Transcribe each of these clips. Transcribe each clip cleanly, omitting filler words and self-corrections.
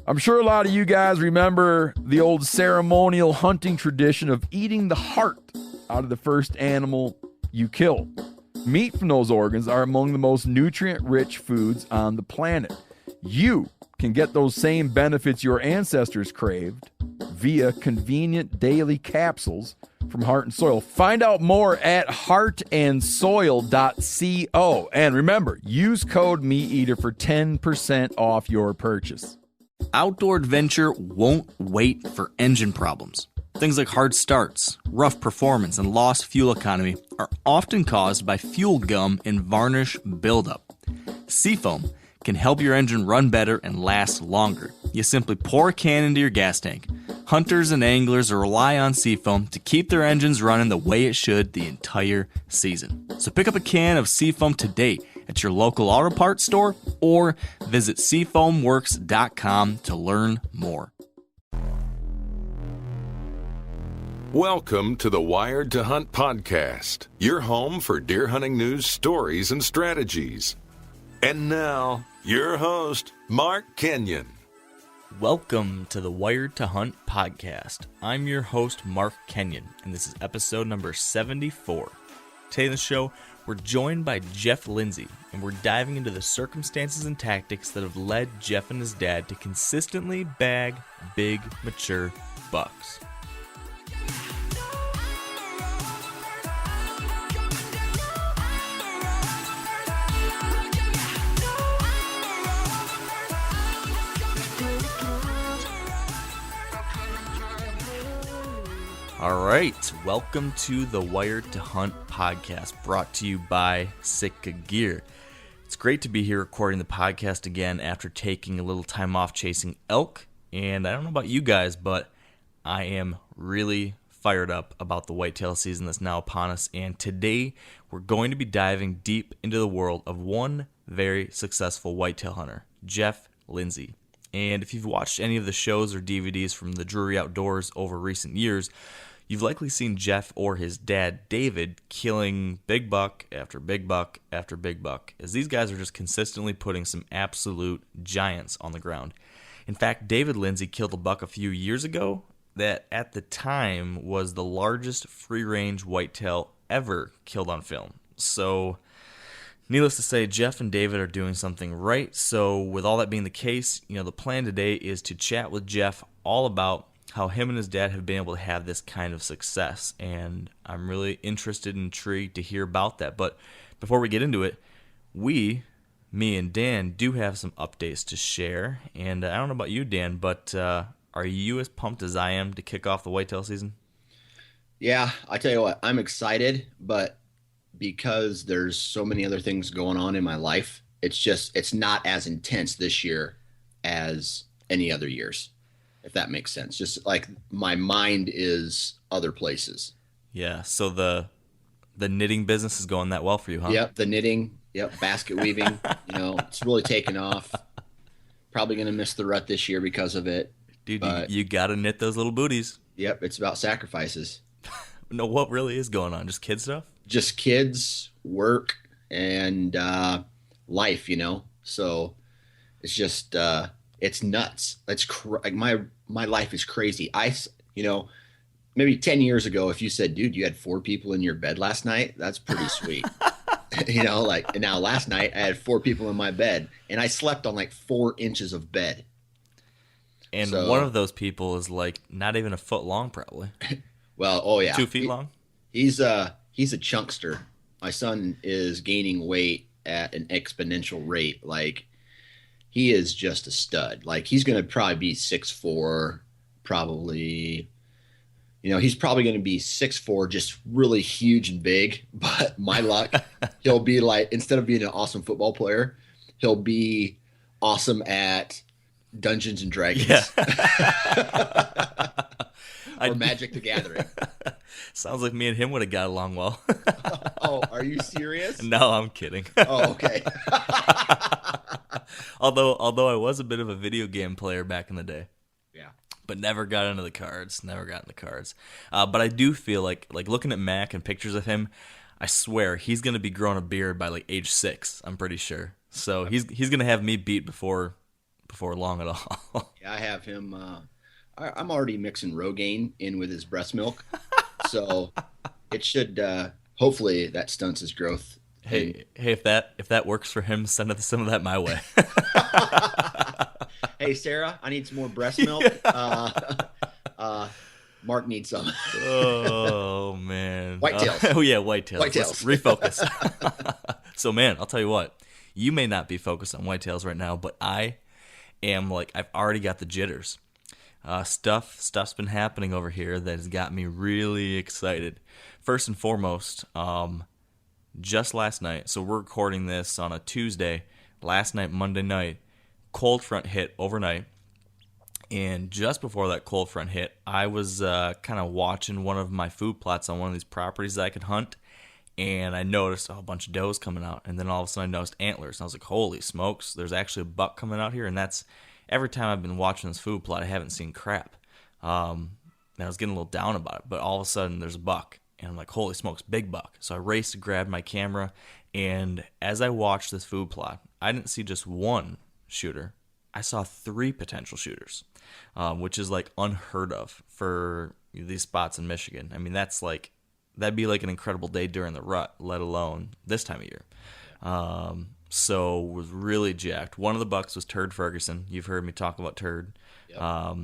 I'm sure a lot of you guys remember the old ceremonial hunting tradition of eating the heart out of the first animal you kill. Meat from those organs are among the most nutrient-rich foods on the planet. You can get those same benefits your ancestors craved via convenient daily capsules from Heart and Soil. Find out more at heartandsoil.co. And remember, use code MeatEater for 10% off your purchase. Outdoor adventure won't wait for engine problems. Things like hard starts, rough performance, and lost fuel economy are often caused by fuel gum and varnish buildup. Seafoam can help your engine run better and last longer. You simply pour a can into your gas tank. Hunters and anglers rely on Seafoam to keep their engines running the way it should the entire season. So pick up a can of Seafoam today at your local auto parts store or visit seafoamworks.com to learn more. Welcome to the Wired to Hunt podcast, your home for deer hunting news, stories, and strategies. And now, your host, Mark Kenyon. Welcome to the Wired to Hunt podcast. I'm your host, Mark Kenyon, and this is episode number 74. Today in the show, we're joined by Jeff Lindsey, and we're diving into the circumstances and tactics that have led Jeff and his dad to consistently bag big, mature bucks. All right, welcome to the Wired to Hunt podcast, brought to you by Sitka Gear. It's great to be here recording the podcast again after taking a little time off chasing elk, and I don't know about you guys, but I am really fired up about the whitetail season that's now upon us, and today we're going to be diving deep into the world of one very successful whitetail hunter, Jeff Lindsey. And if you've watched any of the shows or DVDs from the Drury Outdoors over recent years, you've likely seen Jeff or his dad, David, killing big buck after big buck after big buck, as these guys are just consistently putting some absolute giants on the ground. In fact, David Lindsey killed a buck a few years ago that at the time was the largest free-range whitetail ever killed on film. So, needless to say, Jeff and David are doing something right. So with all that being the case, the plan today is to chat with Jeff all about how him and his dad have been able to have this kind of success. And I'm really interested and intrigued to hear about that. But before we get into it, me and Dan, do have some updates to share. And I don't know about you, Dan, but are you as pumped as I am to kick off the whitetail season? Yeah, I tell you what, I'm excited, but because there's so many other things going on in my life, it's not as intense this year as any other years, if that makes sense. Just like my mind is other places. Yeah, so the knitting business is going that well for you, huh? Yep, the knitting, basket weaving, it's really taken off. Probably going to miss the rut this year because of it. Dude, you got to knit those little booties. Yep, it's about sacrifices. No, what really is going on? Just kid stuff? Just kids, work, and life, So it's just it's nuts. Like my life is crazy. Maybe 10 years ago, if you said, "Dude, you had 4 people in your bed last night," that's pretty sweet. And now last night I had 4 people in my bed, and I slept on like 4 inches of bed. And one of those people is like not even a foot long, probably. Well, oh yeah, 2 feet long. He's a chunkster. My son is gaining weight at an exponential rate. Like, he is just a stud. Like, he's going to probably be 6'4", probably. He's probably going to be 6'4", just really huge and big. But my luck, he'll be like, instead of being an awesome football player, he'll be awesome at Dungeons and Dragons. Yeah. Or Magic the Gathering. Sounds like me and him would have got along well. Oh, are you serious? No, I'm kidding. Oh, okay. Although I was a bit of a video game player back in the day. Yeah. But never got into the cards. But I do feel like looking at Mac and pictures of him, I swear he's going to be growing a beard by like age 6. I'm pretty sure. So he's going to have me beat before before long at all. Yeah, I have him. I'm already mixing Rogaine in with his breast milk, so it should hopefully that stunts his growth. Hey, if that works for him, send some of that my way. Hey, Sarah, I need some more breast milk. Mark needs some. Oh man, Whitetails. Oh yeah, whitetails. Whitetails. Let's refocus. So man, I'll tell you what. You may not be focused on whitetails right now, but I am. Like, I've already got the jitters. Stuff's been happening over here that has got me really excited. First and foremost, just last night. So we're recording this on a Tuesday. Last night, Monday night, cold front hit overnight. And just before that cold front hit, I was kind of watching one of my food plots on one of these properties that I could hunt, and I noticed a bunch of does coming out, and then all of a sudden I noticed antlers, and I was like, holy smokes, there's actually a buck coming out here, and that's, every time I've been watching this food plot, I haven't seen crap. And I was getting a little down about it, but all of a sudden there's a buck, and I'm like, holy smokes, big buck. So I raced to grab my camera, and as I watched this food plot, I didn't see just one shooter. I saw 3 potential shooters, which is like unheard of for these spots in Michigan. I mean, that'd be like an incredible day during the rut, let alone this time of year. So was really jacked. One of the bucks was Turd Ferguson. You've heard me talk about Turd. Yep.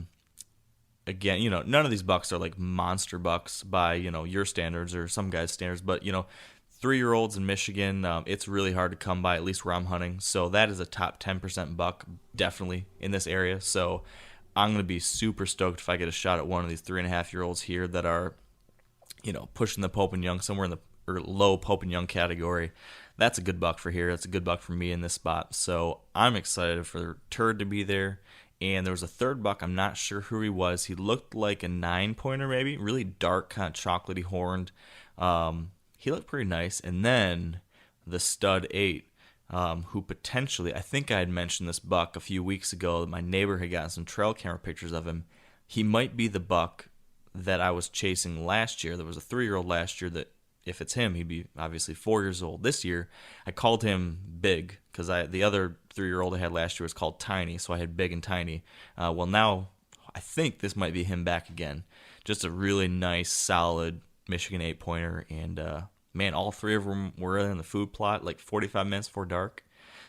Again, none of these bucks are like monster bucks by, your standards or some guys' standards, but, 3-year-olds in Michigan, it's really hard to come by, at least where I'm hunting. So that is a top 10% buck, definitely, in this area. So I'm going to be super stoked if I get a shot at one of these 3.5-year-olds here that are, pushing the Pope and Young somewhere in the low Pope and Young category. That's a good buck for here. That's a good buck for me in this spot. So I'm excited for Turd to be there. And there was a third buck. I'm not sure who he was. He looked like a 9-pointer maybe, really dark, kind of chocolatey horned. He looked pretty nice. And then the stud 8, who potentially, I think I had mentioned this buck a few weeks ago, that my neighbor had gotten some trail camera pictures of him. He might be the buck that I was chasing last year. There was a 3-year-old last year that, if it's him, he'd be obviously 4 years old. This year, I called him Big, because the other 3-year-old I had last year was called Tiny, so I had Big and Tiny. Well, now I think this might be him back again. Just a really nice, solid Michigan 8-pointer, and man, all 3 of them were in the food plot like 45 minutes before dark.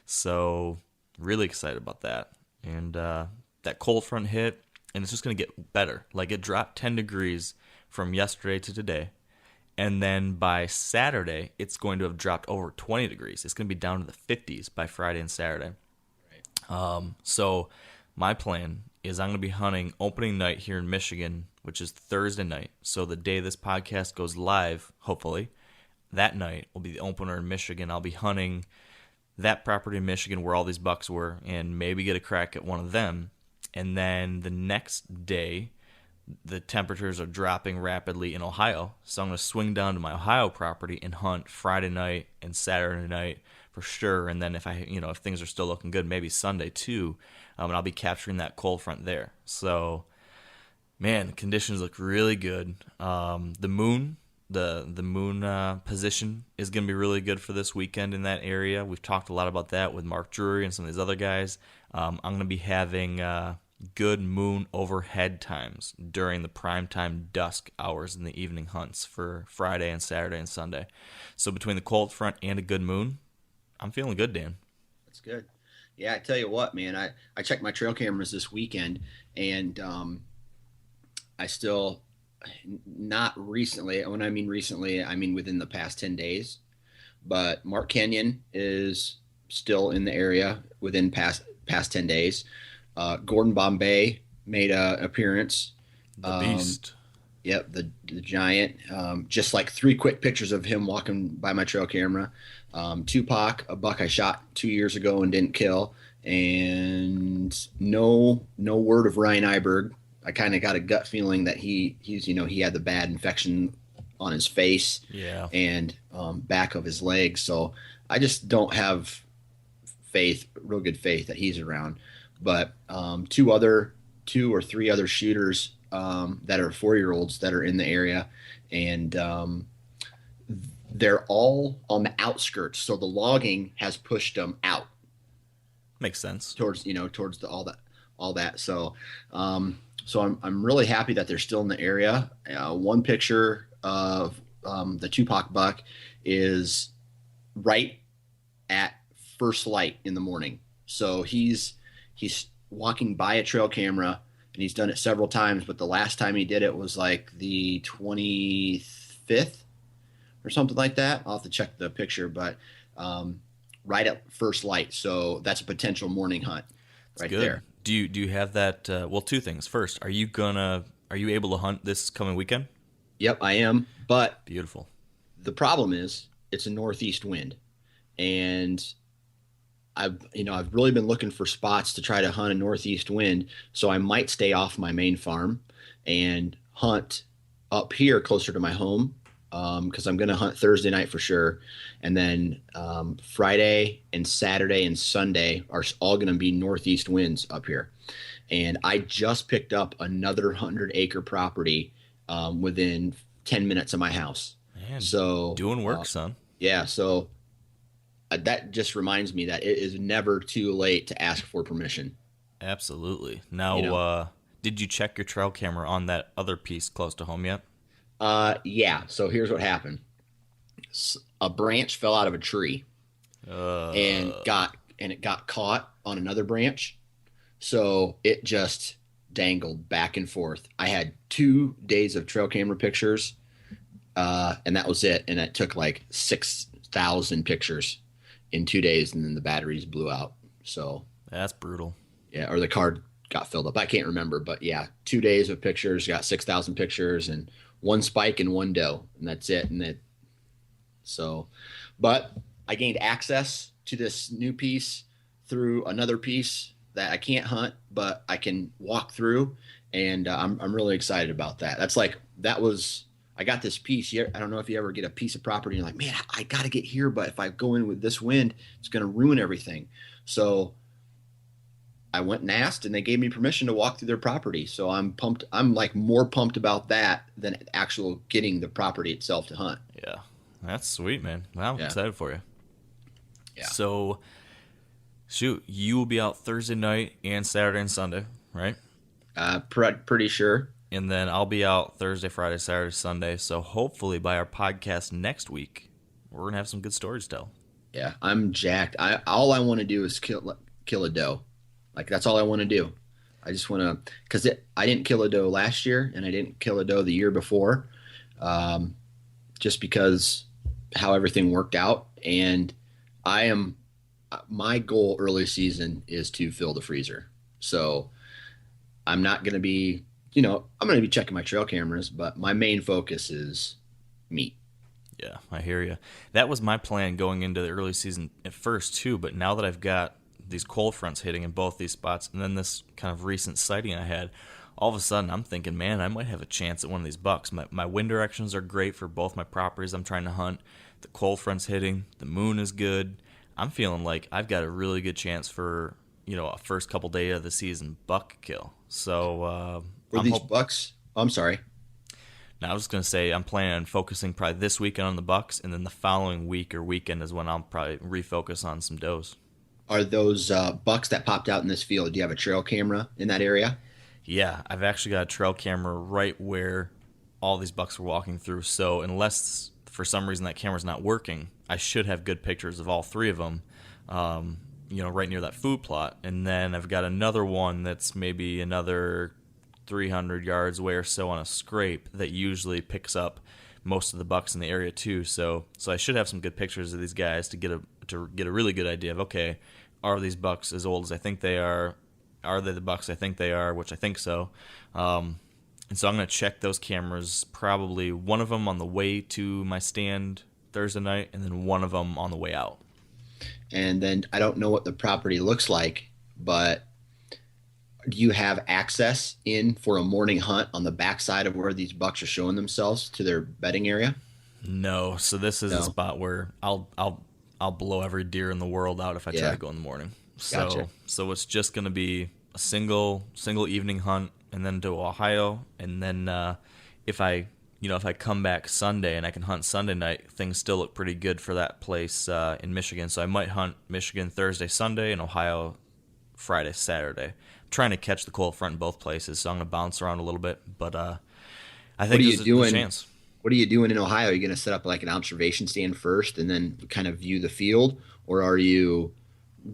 So really excited about that. And that cold front hit, and it's just going to get better. Like, it dropped 10 degrees from yesterday to today. And then by Saturday, it's going to have dropped over 20 degrees. It's going to be down to the 50s by Friday and Saturday. Right. So my plan is I'm going to be hunting opening night here in Michigan, which is Thursday night. So the day this podcast goes live, hopefully, that night will be the opener in Michigan. I'll be hunting that property in Michigan where all these bucks were and maybe get a crack at one of them. And then the next day, the temperatures are dropping rapidly in Ohio. So I'm going to swing down to my Ohio property and hunt Friday night and Saturday night for sure. And then if things are still looking good, maybe Sunday too. And I'll be capturing that cold front there. So, man, the conditions look really good. The moon position is going to be really good for this weekend in that area. We've talked a lot about that with Mark Drury and some of these other guys. I'm going to be having good moon overhead times during the primetime dusk hours in the evening hunts for Friday and Saturday and Sunday. So between the cold front and a good moon, I'm feeling good, Dan. That's good. Yeah, I tell you what, man, I checked my trail cameras this weekend, and I still, not recently, when I mean recently, I mean within the past 10 days, but Mark Kenyon is still in the area within past 10 days. Gordon Bombay made an appearance. The beast. Yep, the giant. Just like 3 quick pictures of him walking by my trail camera. Tupac, a buck I shot 2 years ago and didn't kill. And no word of Ryan Iberg. I kind of got a gut feeling that he had the bad infection on his face and back of his legs. So I just don't have real good faith that he's around. But 2 or 3 other shooters that are 4-year-olds that are in the area, and they're all on the outskirts. So the logging has pushed them out. Makes sense. towards all that. So I'm really happy that they're still in the area. One picture of the Tupac buck is right at first light in the morning. So he's walking by a trail camera, and he's done it several times, but the last time he did it was like the 25th or something like that. I'll have to check the picture, but right at first light. So that's a potential morning hunt right Good. there. Do you have that? Well, two things. First, are you able to hunt this coming weekend? Yep, I am. But Beautiful. the problem is it's a northeast wind, and I've really been looking for spots to try to hunt a northeast wind. So I might stay off my main farm and hunt up here closer to my home, because I'm going to hunt Thursday night for sure. And then Friday and Saturday and Sunday are all going to be northeast winds up here. And I just picked up another 100-acre property within 10 minutes of my house. Man, so doing work, son. Yeah, so that just reminds me that it is never too late to ask for permission. Absolutely. Now, did you check your trail camera on that other piece close to home yet? Yeah. So here's what happened. A branch fell out of a tree and it got caught on another branch. So it just dangled back and forth. I had 2 days of trail camera pictures, and that was it. And it took like 6,000 pictures in 2 days, and then the batteries blew out. So That's brutal. yeah, or the card got filled up. I can't remember, but yeah, 2 days of pictures, got 6,000 pictures, and one spike and one doe, and that's it. But I gained access to this new piece through another piece that I can't hunt, but I can walk through, and I'm really excited about that. I got this piece. I don't know if you ever get a piece of property and you're like, man, I got to get here, but if I go in with this wind, it's going to ruin everything. So I went and asked, and they gave me permission to walk through their property. So I'm pumped. I'm like more pumped about that than actual getting the property itself to hunt. Yeah, that's sweet, man. Well, I'm excited for you. Yeah. So, shoot, you will be out Thursday night and Saturday and Sunday, right? Pretty sure. And then I'll be out Thursday, Friday, Saturday, Sunday. So hopefully by our podcast next week, we're going to have some good stories to tell. Yeah, I'm jacked. All I want to do is kill a doe. Like, that's all I want to do. I just want to, because I didn't kill a doe last year, and I didn't kill a doe the year before, just because how everything worked out. And my goal early season is to fill the freezer. So I'm not going to be, I'm going to be checking my trail cameras, but my main focus is meat. Yeah, I hear you. That was my plan going into the early season at first, too. But now that I've got these cold fronts hitting in both these spots, and then this kind of recent sighting I had, all of a sudden I'm thinking, man, I might have a chance at one of these bucks. My wind directions are great for both my properties I'm trying to hunt. The cold front's hitting. The moon is good. I'm feeling like I've got a really good chance for, a first couple days of the season buck kill. So Were these bucks? Oh, I'm sorry. Now, I was going to say I'm planning on focusing probably this weekend on the bucks, and then the following week or weekend is when I'll probably refocus on some does. Are those bucks that popped out in this field? Do you have a trail camera in that area? Yeah, I've actually got a trail camera right where all these bucks were walking through. So unless for some reason that camera's not working, I should have good pictures of all three of them, right near that food plot. And then I've got another one that's maybe another 300 yards away or so on a scrape that usually picks up most of the bucks in the area too. So I should have some good pictures of these guys to get a really good idea of, okay, are these bucks as old as I think they are? Are they the bucks I think they are? Which I think so. And so I'm going to check those cameras, probably one of them on the way to my stand Thursday night, and then one of them on the way out. And then I don't know what the property looks like, but do you have access in for a morning hunt on the backside of where these bucks are showing themselves to their bedding area? No. So this is a spot where I'll blow every deer in the world out if I try to go in the morning. Gotcha. So it's just going to be a single evening hunt, and then to Ohio, and then if I come back Sunday and I can hunt Sunday night, things still look pretty good for that place in Michigan. So I might hunt Michigan Thursday, Sunday, and Ohio Friday, Saturday. I'm trying to catch the cold front in both places, so I'm going to bounce around a little bit. But I think there's a chance. What are you doing in Ohio? Are you going to set up like an observation stand first and then kind of view the field, or are you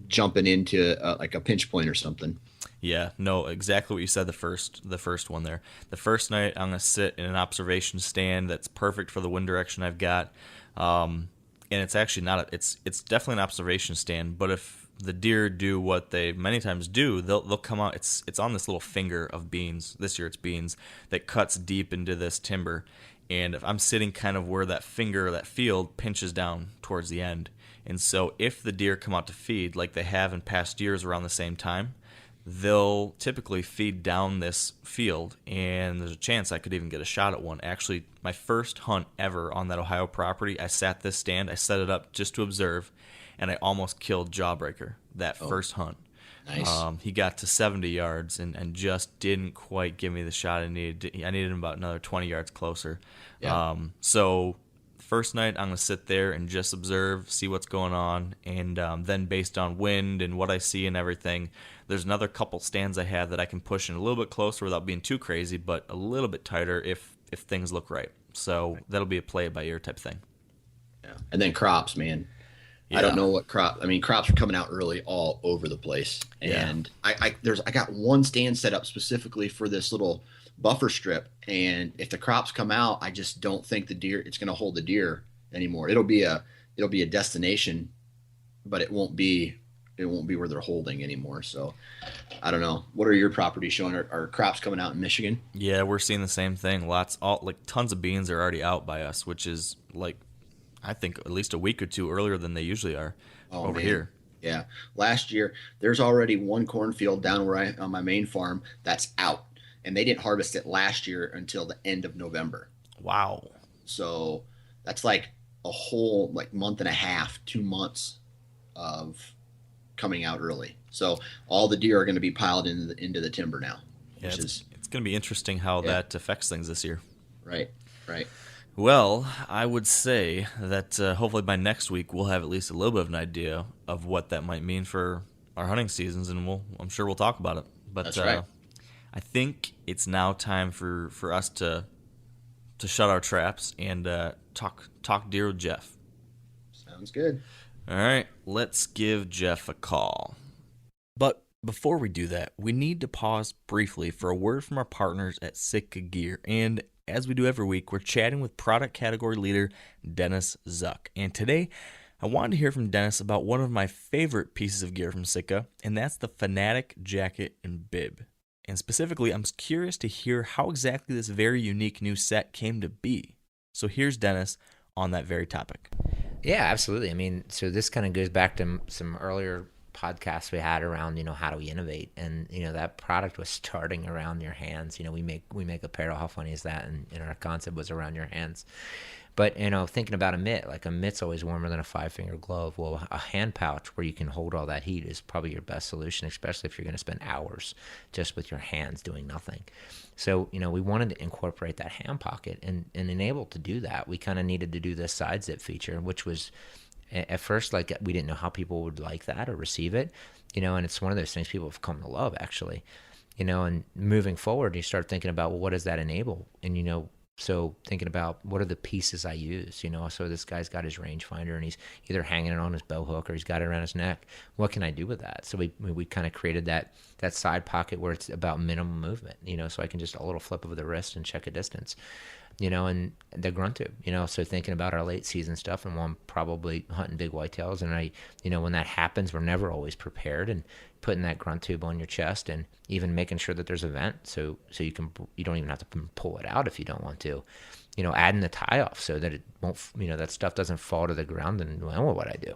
jumping into like a pinch point or something? Yeah, no, exactly what you said. The first one there. The first night, I'm gonna sit in an observation stand that's perfect for the wind direction I've got, and it's actually not. It's definitely an observation stand. But if the deer do what they many times do, they'll come out. It's on this little finger of beans. This year it's beans that cuts deep into this timber. And if I'm sitting kind of where that finger, that field pinches down towards the end. And so if the deer come out to feed like they have in past years around the same time, they'll typically feed down this field, and there's a chance I could even get a shot at one. Actually, my first hunt ever on that Ohio property, I sat this stand, I set it up just to observe, and I almost killed Jawbreaker that first hunt. Nice. He got to 70 yards and just didn't quite give me the shot I needed. I needed him about another 20 yards closer. Yeah. So first night, I'm going to sit there and just observe, see what's going on, and then based on wind and what I see and everything, there's another couple stands I have that I can push in a little bit closer without being too crazy, but a little bit tighter if things look right. So that'll be a play it by ear type thing. Yeah. And then crops, man. Yeah. I don't know what crops are coming out early all over the place. And I got one stand set up specifically for this little buffer strip, and if the crops come out, I just don't think it's going to hold the deer anymore. It'll be a destination, but it won't be where they're holding anymore. So I don't know. What are your properties showing? Are crops coming out in Michigan? Yeah, we're seeing the same thing. Tons of beans are already out by us, which is like, I think at least a week or two earlier than they usually are over here. Yeah. Last year, there's already one cornfield down where on my main farm that's out, and they didn't harvest it last year until the end of November. Wow. So that's like a whole month and a half, 2 months of coming out early. So all the deer are going to be piled into the timber now. Yeah, it's going to be interesting how that affects things this year. Right. Well, I would say that hopefully by next week we'll have at least a little bit of an idea of what that might mean for our hunting seasons, and I'm sure we'll talk about it. But that's right. I think it's now time for us to shut our traps and talk deer with Jeff. Sounds good. All right, let's give Jeff a call. But before we do that, we need to pause briefly for a word from our partners at Sitka Gear. And as we do every week, we're chatting with product category leader Dennis Zuck. And today, I wanted to hear from Dennis about one of my favorite pieces of gear from Sitka, and that's the Fanatic jacket and bib. And specifically, I'm curious to hear how exactly this very unique new set came to be. So here's Dennis on that very topic. Yeah, absolutely. I mean, so this kind of goes back to some earlier podcasts we had around, how do we innovate? And, that product was starting around your hands. We make apparel. How funny is that? And our concept was around your hands. But, thinking about a mitt, like a mitt's always warmer than a 5-finger glove. Well, a hand pouch where you can hold all that heat is probably your best solution, especially if you're going to spend hours just with your hands doing nothing. So, we wanted to incorporate that hand pocket, and enable to do that, we kind of needed to do this side zip feature, which was at first, we didn't know how people would like that or receive it, and it's one of those things people have come to love, actually, and moving forward, you start thinking about, well, what does that enable? And, so thinking about what are the pieces I use, so this guy's got his rangefinder and he's either hanging it on his bow hook or he's got it around his neck. What can I do with that? So we kind of created that side pocket where it's about minimum movement, so I can just a little flip of the wrist and check a distance, and the grunt tube, so thinking about our late season stuff, and I'm probably hunting big whitetails, and I, when that happens, we're never always prepared, and putting that grunt tube on your chest, and even making sure that there's a vent, so you don't even have to pull it out if you don't want to, adding the tie off so that it won't, that stuff doesn't fall to the ground, and well, what I do,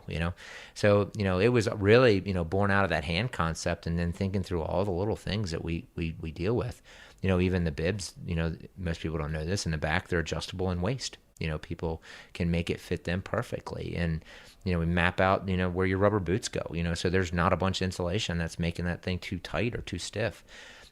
so it was really born out of that hand concept, and then thinking through all the little things that we deal with. Even the bibs, most people don't know this, in the back, they're adjustable in waist. People can make it fit them perfectly. And, we map out, where your rubber boots go, so there's not a bunch of insulation that's making that thing too tight or too stiff.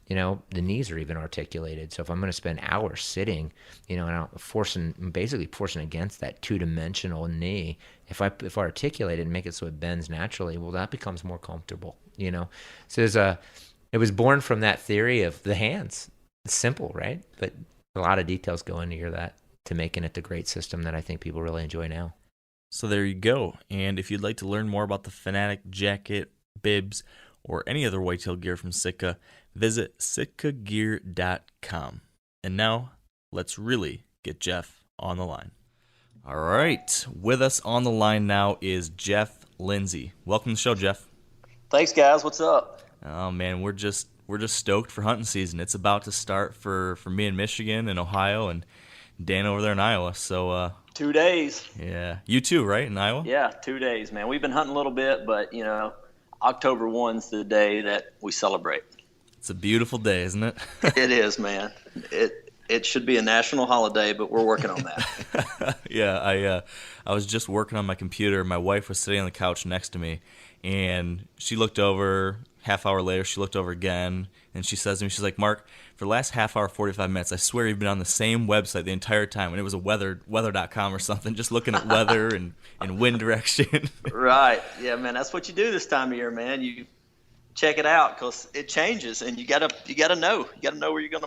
The knees are even articulated. So if I'm going to spend hours sitting, and I'm basically forcing against that two-dimensional knee, if I articulate it and make it so it bends naturally, well, that becomes more comfortable. you know. So it was born from that theory of the hands. It's simple, right? But a lot of details go into that to making it the great system that I think people really enjoy now. So there you go. And if you'd like to learn more about the Fanatic jacket, bibs, or any other whitetail gear from Sitka, visit sitkagear.com. And now, let's really get Jeff on the line. All right. With us on the line now is Jeff Lindsey. Welcome to the show, Jeff. Thanks, guys. What's up? Oh, man, we're just stoked for hunting season. It's about to start for me in Michigan and Ohio and Dan over there in Iowa. So 2 days. Yeah. You too, right, in Iowa? Yeah, 2 days, man. We've been hunting a little bit, but, October 1's the day that we celebrate. It's a beautiful day, isn't it? It is, man. It should be a national holiday, but we're working on that. Yeah, I was just working on my computer. My wife was sitting on the couch next to me, and she looked over. Half hour later, she looked over again, and she says to me, she's like, Mark, for the last half hour, 45 minutes, I swear you've been on the same website the entire time, and it was a weather.com or something, just looking at weather and wind direction. Right. Yeah, man, that's what you do this time of year, man. You check it out because it changes, and you gotta know. You gotta know where you're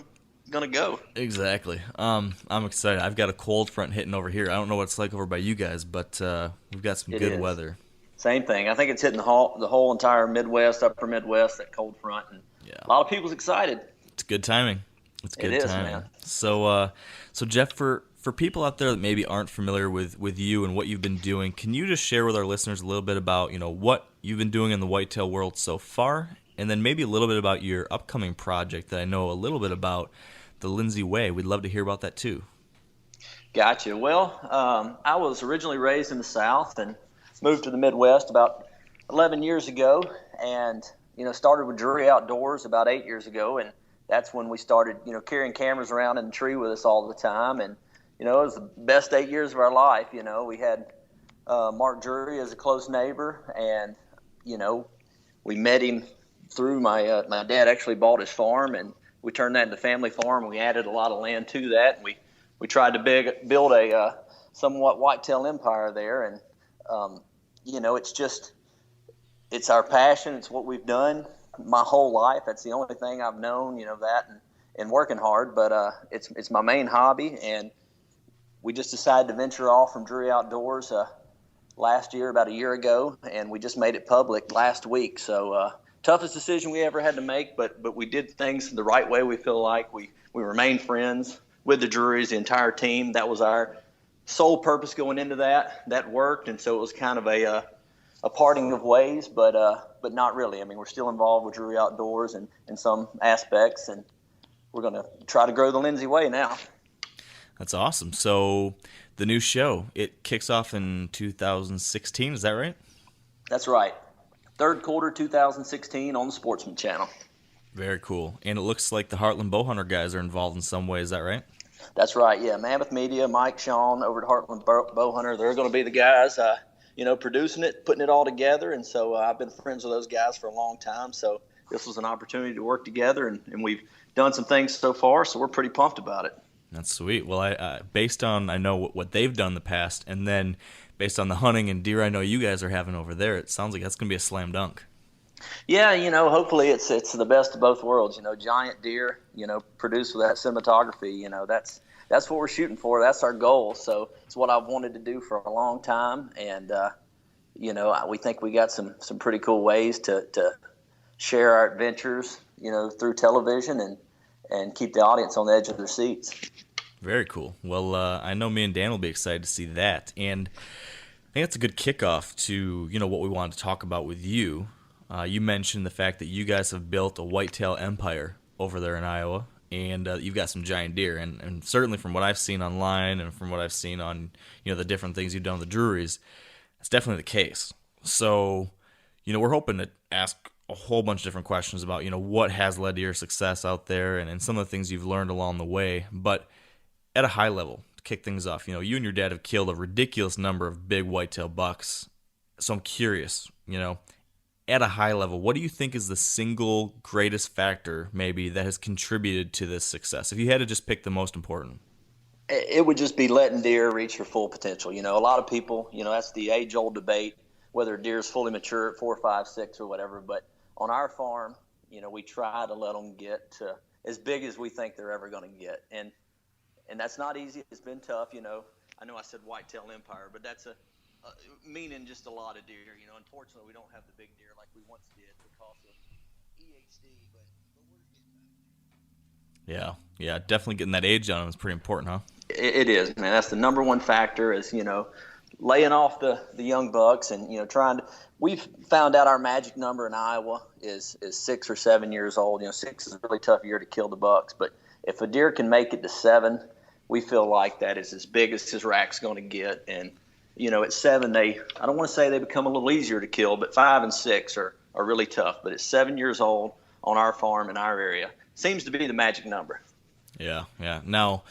gonna go. Exactly. I'm excited. I've got a cold front hitting over here. I don't know what it's like over by you guys, but we've got some good weather. Same thing. I think it's hitting the whole entire Midwest, upper Midwest, that cold front, and a lot of people's excited. It's good timing. It is, timing. Man. So Jeff, for people out there that maybe aren't familiar with you and what you've been doing, can you just share with our listeners a little bit about what you've been doing in the whitetail world so far, and then maybe a little bit about your upcoming project that I know a little bit about, the Lindsey Way? We'd love to hear about that too. Gotcha. Well, I was originally raised in the South and moved to the Midwest about 11 years ago, and started with Drury Outdoors about 8 years ago, and that's when we started carrying cameras around in the tree with us all the time, and it was the best 8 years of our life. We had Mark Drury as a close neighbor, and we met him through my dad actually bought his farm, and we turned that into family farm. We added a lot of land to that, and we tried to build a somewhat whitetail empire there, and it's our passion. It's what we've done my whole life. That's the only thing I've known, that and working hard, but it's my main hobby. And we just decided to venture off from Drury Outdoors last year, about a year ago, and we just made it public last week. So toughest decision we ever had to make, but we did things the right way. We feel like we remained friends with the Drurys, the entire team. That was our sole purpose going into that. That worked, and so it was kind of a parting of ways, but not really. I mean, we're still involved with Drury Outdoors in some aspects, and we're going to try to grow the Lindsey Way now. That's awesome. So the new show, it kicks off in 2016, is that right? That's right. Third quarter 2016 on the Sportsman Channel. Very cool. And it looks like the Heartland Bowhunter guys are involved in some way, is that right? That's right, yeah. Mammoth Media, Mike, Sean over at Heartland Bowhunter, they're going to be the guys, producing it, putting it all together. And so I've been friends with those guys for a long time. So this was an opportunity to work together, and we've done some things so far, so we're pretty pumped about it. That's sweet. Well, I based on I know what they've done in the past, and then based on the hunting and deer I know you guys are having over there, it sounds like that's going to be a slam dunk. Yeah, hopefully it's the best of both worlds. Giant deer, produced with that cinematography. That's what we're shooting for. That's our goal. So it's what I've wanted to do for a long time, and we think we got some pretty cool ways to share our adventures, through television and keep the audience on the edge of their seats. Very cool. Well, I know me and Dan will be excited to see that, and I think that's a good kickoff to what we wanted to talk about with you. You mentioned the fact that you guys have built a whitetail empire over there in Iowa, and you've got some giant deer, and certainly from what I've seen online and from what I've seen on the different things you've done with the Druries, it's definitely the case. So we're hoping to ask a whole bunch of different questions about what has led to your success out there and some of the things you've learned along the way. But at a high level, to kick things off, you and your dad have killed a ridiculous number of big whitetail bucks. So I'm curious, at a high level, what do you think is the single greatest factor maybe that has contributed to this success? If you had to just pick the most important. It would just be letting deer reach their full potential. A lot of people, that's the age-old debate, whether a deer is fully mature at 4, 5, 6 or whatever. But on our farm, we try to let them get to as big as we think they're ever going to get. And that's not easy. It's been tough. I know I said whitetail empire, but that's meaning just a lot of deer. Unfortunately, we don't have the big deer like we once did because of EHD, but we're getting Yeah. Yeah. Definitely getting that age on them is pretty important, huh? It is, man. That's the number one factor is, laying off the young bucks and, we've found out our magic number in Iowa is 6 or 7 years old. 6 is a really tough year to kill the bucks, but if a deer can make it to 7, we feel like that is as big as his rack's going to get. And, at 7, I don't want to say they become a little easier to kill, but 5 and 6 are really tough. But at 7 years old on our farm in our area seems to be the magic number. Yeah. Yeah. Now,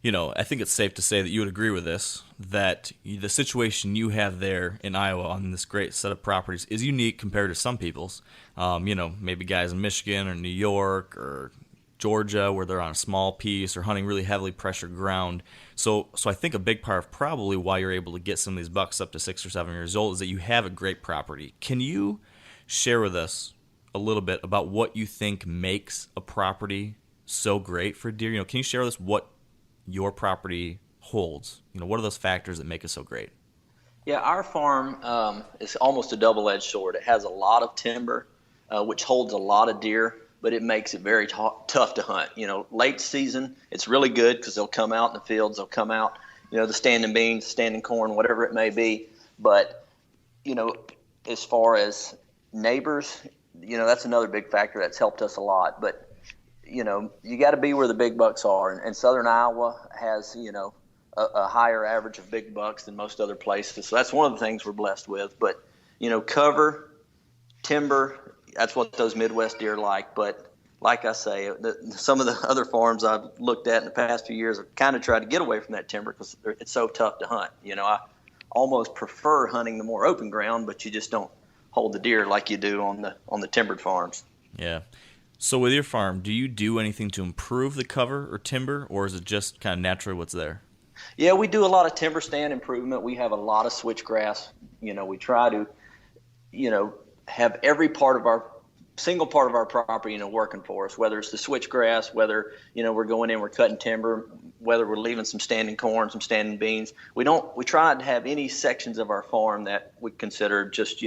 I think it's safe to say that you would agree with this, that the situation you have there in Iowa on this great set of properties is unique compared to some people's. Maybe guys in Michigan or New York or Georgia where they're on a small piece or hunting really heavily pressured ground. So I think a big part of probably why you're able to get some of these bucks up to 6 or 7 years old is that you have a great property. Can you share with us a little bit about what you think makes a property so great for deer? Can you share with us what your property holds? What are those factors that make it so great? Yeah, our farm is almost a double-edged sword. It has a lot of timber, which holds a lot of deer, but it makes it very tough to hunt. Late season, it's really good because they'll come out in the fields, they'll come out, the standing beans, standing corn, whatever it may be. But, as far as neighbors, that's another big factor that's helped us a lot. But you got to be where the big bucks are. And Southern Iowa has, a higher average of big bucks than most other places. So that's one of the things we're blessed with. But, cover, timber, that's what those Midwest deer like. But like I say, some of the other farms I've looked at in the past few years have kind of tried to get away from that timber because it's so tough to hunt. I almost prefer hunting the more open ground, but you just don't hold the deer like you do on the timbered farms. Yeah. So with your farm, do you do anything to improve the cover or timber, or is it just kind of naturally what's there? Yeah, we do a lot of timber stand improvement. We have a lot of switchgrass. We try to, have every single part of our property, working for us, whether it's the switchgrass, whether, we're going in, we're cutting timber, whether we're leaving some standing corn, some standing beans. We try to have any sections of our farm that we consider just,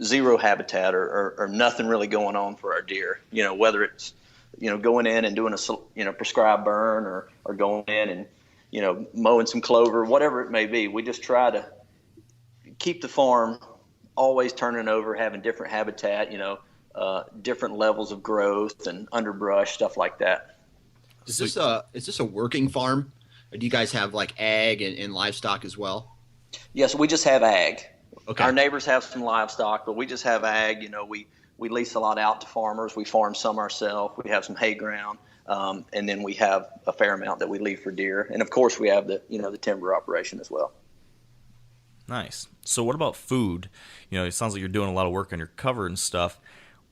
zero habitat or nothing really going on for our deer, whether it's, going in and doing a, prescribed burn or going in and, mowing some clover, whatever it may be. We just try to keep the farm always turning over, having different habitat, different levels of growth and underbrush, stuff like that. Is this a working farm? Or do you guys have like ag and livestock as well? Yes, we just have ag. Okay. Our neighbors have some livestock, but we just have ag. We lease a lot out to farmers. We farm some ourselves. We have some hay ground, and then we have a fair amount that we leave for deer. And of course, we have the timber operation as well. Nice. So what about food? It sounds like you're doing a lot of work on your cover and stuff.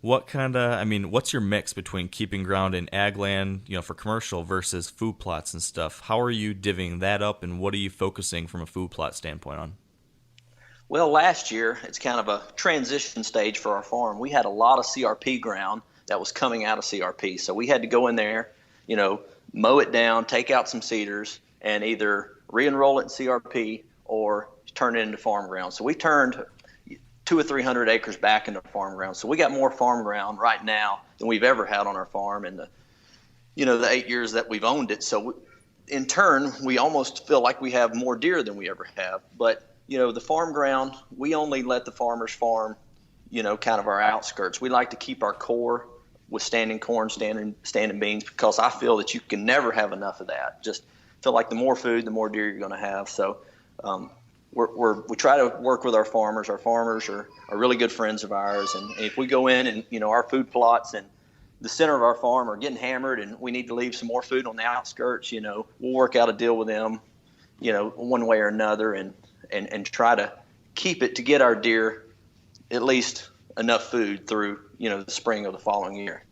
What's your mix between keeping ground in ag land, for commercial versus food plots and stuff? How are you divvying that up, and what are you focusing from a food plot standpoint on? Well, last year, it's kind of a transition stage for our farm. We had a lot of CRP ground that was coming out of CRP. So we had to go in there, mow it down, take out some cedars, and either re-enroll it in CRP or turn it into farm ground. So we turned 200 or 300 acres back into farm ground. So we got more farm ground right now than we've ever had on our farm in the 8 years that we've owned it. So in turn, we almost feel like we have more deer than we ever have. But the farm ground, we only let the farmers farm, kind of our outskirts. We like to keep our core with standing corn, standing beans, because I feel that you can never have enough of that. Just feel like the more food, the more deer you're going to have. So we try to work with our farmers. Our farmers are really good friends of ours. And if we go in and, our food plots and the center of our farm are getting hammered and we need to leave some more food on the outskirts, we'll work out a deal with them, one way or another and try to keep it to get our deer at least enough food through, the spring of the following year.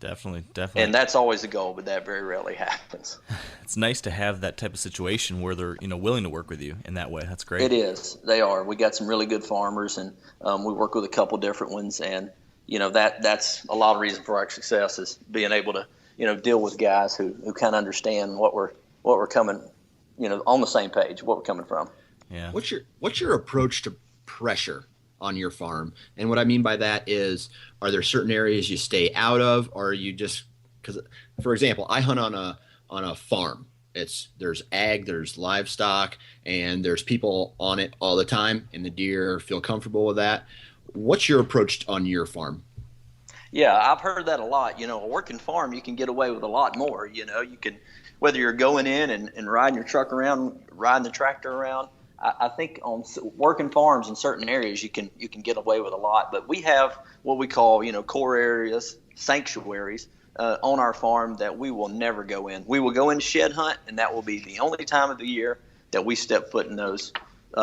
Definitely. And that's always the goal, but that very rarely happens. It's nice to have that type of situation where they're, willing to work with you in that way. That's great. It is. They are. We got some really good farmers, and we work with a couple different ones, and that's a lot of reason for our success is being able to deal with guys who kind of understand what we're coming, on the same page, what we're coming from. Yeah. What's your approach to pressure on your farm? And what I mean by that is, are there certain areas you stay out of, or are you just, because, for example, I hunt on a farm. There's ag, there's livestock, and there's people on it all the time, and the deer feel comfortable with that. What's your approach on your farm? Yeah, I've heard that a lot. A working farm, you can get away with a lot more. You can, whether you're going in and riding your truck around, riding the tractor around. I think on working farms in certain areas, you can get away with a lot. But we have what we call, core areas, sanctuaries on our farm that we will never go in. We will go in to shed hunt, and that will be the only time of the year that we step foot in those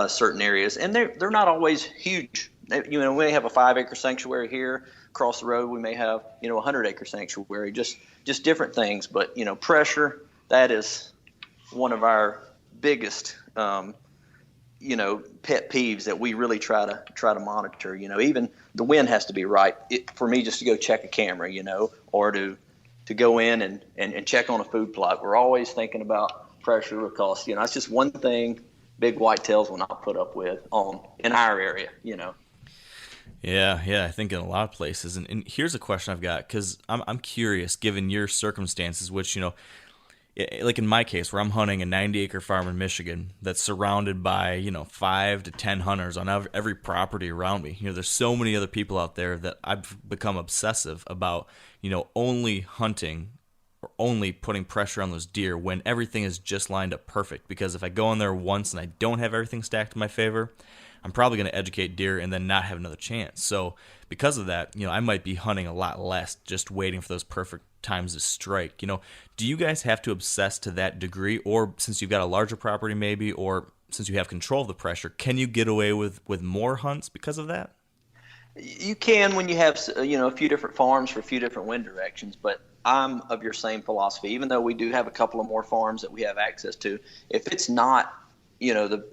certain areas. And they're not always huge. We may have a 5-acre sanctuary here. Across the road, we may have, a 100-acre sanctuary, just different things. But, pressure, that is one of our biggest pet peeves that we really try to monitor. Even the wind has to be right for me just to go check a camera, or to go in and check on a food plot. We're always thinking about pressure because, it's just one thing big whitetails will not put up with in our area, Yeah, I think in a lot of places. And here's a question I've got, because I'm curious, given your circumstances, which, like in my case, where I'm hunting a 90-acre farm in Michigan that's surrounded by, 5 to 10 hunters on every property around me. There's so many other people out there that I've become obsessive about, only hunting or only putting pressure on those deer when everything is just lined up perfect. Because if I go in there once and I don't have everything stacked in my favor, I'm probably going to educate deer and then not have another chance. So because of that, I might be hunting a lot less, just waiting for those perfect times to strike. Do you guys have to obsess to that degree, or since you've got a larger property maybe, or since you have control of the pressure, can you get away with more hunts because of that? You can when you have a few different farms for a few different wind directions, but I'm of your same philosophy. Even though we do have a couple of more farms that we have access to, if it's not the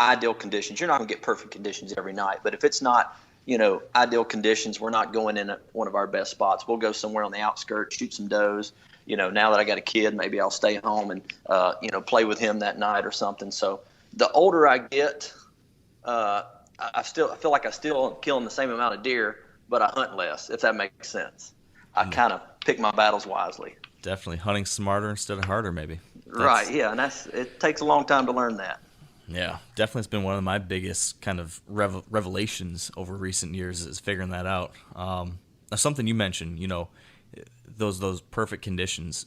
ideal conditions, you're not going to get perfect conditions every night, but if it's not ideal conditions, we're not going in at one of our best spots. We'll go somewhere on the outskirts, shoot some does. Now that I got a kid, maybe I'll stay home and play with him that night or something. So the older I get, I feel like I still am killing the same amount of deer, but I hunt less, if that makes sense. I kind of pick my battles wisely. Definitely hunting smarter instead of harder, maybe. Right, yeah, and it takes a long time to learn that. Yeah, definitely it's been one of my biggest kind of revelations over recent years is figuring that out. Something you mentioned, those perfect conditions.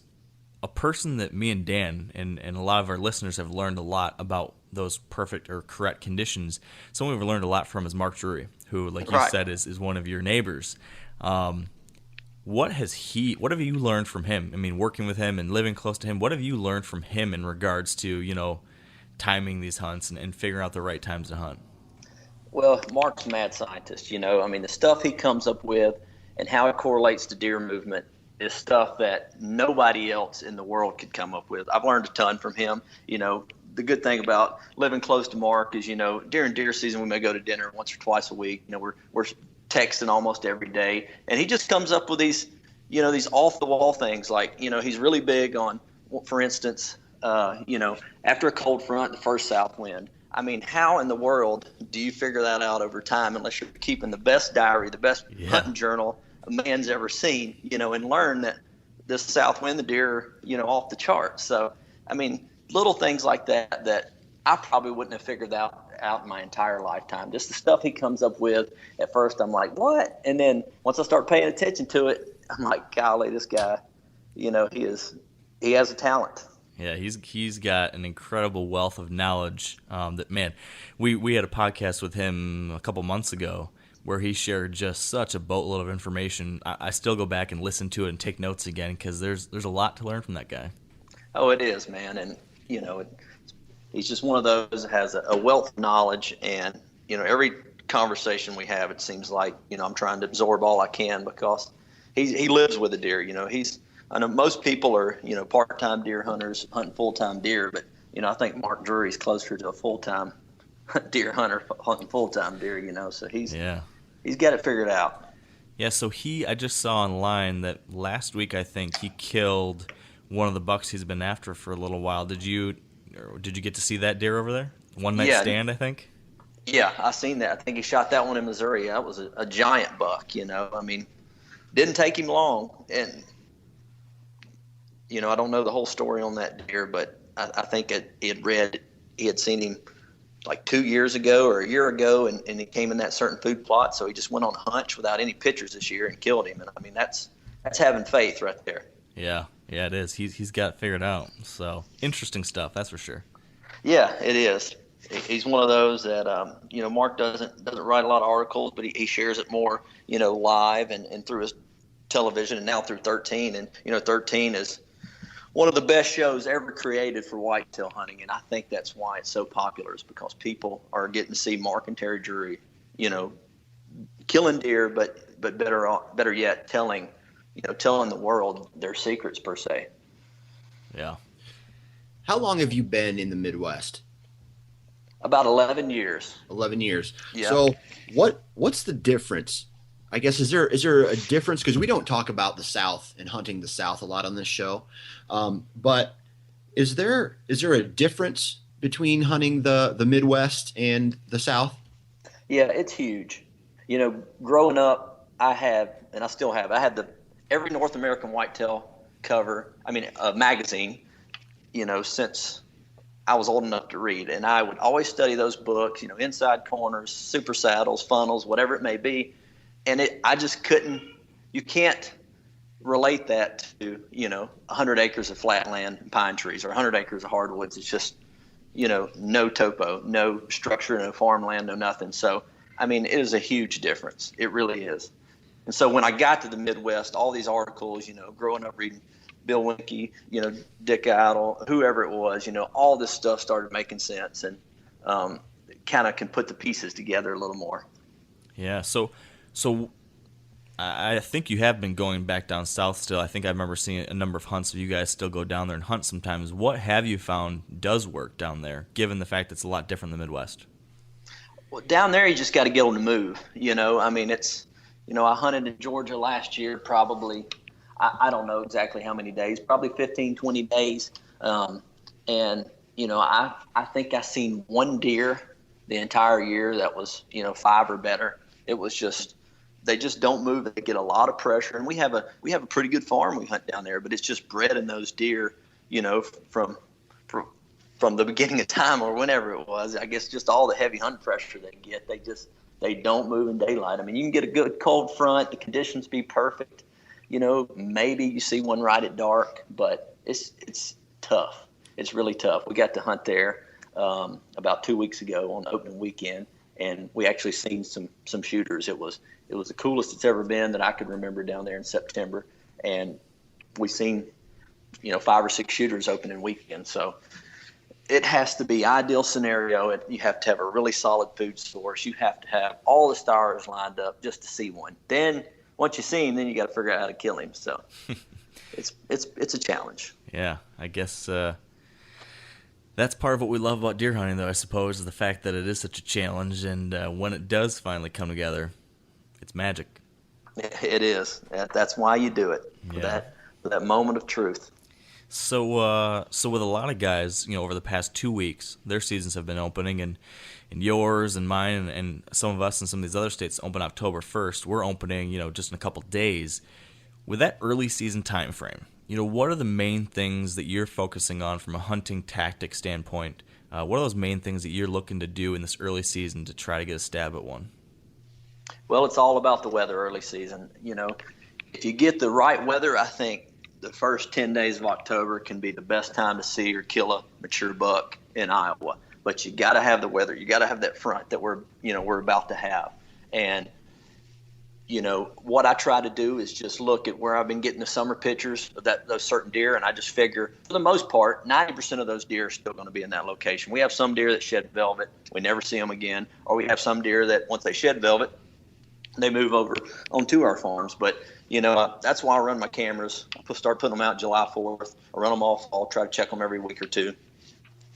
A person that me and Dan and a lot of our listeners have learned a lot about those perfect or correct conditions. Someone we've learned a lot from is Mark Drury, who, like you said, is one of your neighbors. What have you learned from him? I mean, working with him and living close to him, what have you learned from him in regards to, timing these hunts and figuring out the right times to hunt? Well, Mark's a mad scientist, the stuff he comes up with and how it correlates to deer movement is stuff that nobody else in the world could come up with. I've learned a ton from him. The good thing about living close to Mark is, during deer season, we may go to dinner once or twice a week. We're texting almost every day, and he just comes up with these off the wall things. Like, he's really big on, for instance, after a cold front, the first south wind. I mean, how in the world do you figure that out over time unless you're keeping the best diary, the best hunting journal a man's ever seen, and learn that this south wind, the deer, off the charts. So, I mean, little things like that I probably wouldn't have figured out in my entire lifetime. Just the stuff he comes up with. At first, I'm like, what? And then once I start paying attention to it, I'm like, golly, this guy, he has a talent. Yeah, he's got an incredible wealth of knowledge. That man, we had a podcast with him a couple months ago where he shared just such a boatload of information. I still go back and listen to it and take notes again because there's a lot to learn from that guy. Oh, it is, man, and he's just one of those that has a wealth of knowledge, and every conversation we have, it seems like I'm trying to absorb all I can because he lives with a deer. I know most people are part-time deer hunters hunting full-time deer, but I think Mark Drury's closer to a full-time deer hunter hunting full-time deer. So he's got it figured out. Yeah, so I just saw online that last week I think he killed one of the bucks he's been after for a little while. Did you get to see that deer over there? One night stand, I think. Yeah, I seen that. I think he shot that one in Missouri. That was a giant buck. Didn't take him long, and I don't know the whole story on that deer, but I think he had seen him like 2 years ago or a year ago, and he came in that certain food plot, so he just went on a hunch without any pictures this year and killed him. And that's having faith right there. Yeah, it is. He's got it figured out. So interesting stuff, that's for sure. Yeah, it is. He's one of those that Mark doesn't write a lot of articles, but he shares it more live and through his television, and now through 13. And 13 is one of the best shows ever created for whitetail hunting, and I think that's why it's so popular, is because people are getting to see Mark and Terry Drury, killing deer, but better yet, telling the world their secrets per se. Yeah. How long have you been in the Midwest? About 11 years. 11 years. Yeah. So what's the difference? I guess, is there a difference? Because we don't talk about the South and hunting the South a lot on this show. But is there a difference between hunting the Midwest and the South? Yeah, it's huge. Growing up, I had every North American whitetail cover, magazine, since I was old enough to read. And I would always study those books, Inside Corners, Super Saddles, Funnels, whatever it may be. And I just couldn't – you can't relate that to, 100 acres of flatland and pine trees, or 100 acres of hardwoods. It's just, no topo, no structure, no farmland, no nothing. So, it is a huge difference. It really is. And so when I got to the Midwest, all these articles, growing up reading Bill Winke, Dick Idle, whoever it was, all this stuff started making sense, and kind of can put the pieces together a little more. Yeah, So I think you have been going back down south still. I think I remember seeing a number of hunts of you guys still go down there and hunt sometimes. What have you found does work down there, given the fact it's a lot different than the Midwest? Well, down there you just got to get on the move. It's I hunted in Georgia last year, probably I don't know exactly how many days, probably 15, 20 days. And I think I seen one deer the entire year that was 5 or better. It was just they just don't move. They get a lot of pressure, and we have a pretty good farm we hunt down there, but it's just bred in those deer, from the beginning of time or whenever it was. I guess just all the heavy hunting pressure they get, they don't move in daylight. You can get a good cold front, the conditions be perfect, maybe you see one right at dark, but it's tough. It's really tough. We got to hunt there about 2 weeks ago on opening weekend, and we actually seen some shooters. It was the coolest it's ever been that I could remember down there in September, and we seen 5 or 6 shooters opening weekend. So it has to be ideal scenario. You have to have a really solid food source. You have to have all the stars lined up just to see one. Then once you see him, then you got to figure out how to kill him. So it's a challenge. Yeah, I guess that's part of what we love about deer hunting, though, I suppose, is the fact that it is such a challenge, and when it does finally come together, it's magic. It is. That's why you do it, for that moment of truth. So with a lot of guys, over the past 2 weeks, their seasons have been opening, and yours and mine and some of us in some of these other states open October 1st. We're opening, just in a couple days. With that early season time frame, what are the main things that you're focusing on from a hunting tactic standpoint? What are those main things that you're looking to do in this early season to try to get a stab at one? Well, it's all about the weather early season. If you get the right weather, I think the first 10 days of October can be the best time to see or kill a mature buck in Iowa. But you got to have the weather. You got to have that front that we're about to have. And what I try to do is just look at where I've been getting the summer pictures of those certain deer, and I just figure, for the most part, 90% of those deer are still going to be in that location. We have some deer that shed velvet, we never see them again, or we have some deer that once they shed velvet, they move over onto our farms. But That's why I run my cameras. I start putting them out July 4th. I run them all fall, try to check them every week or two.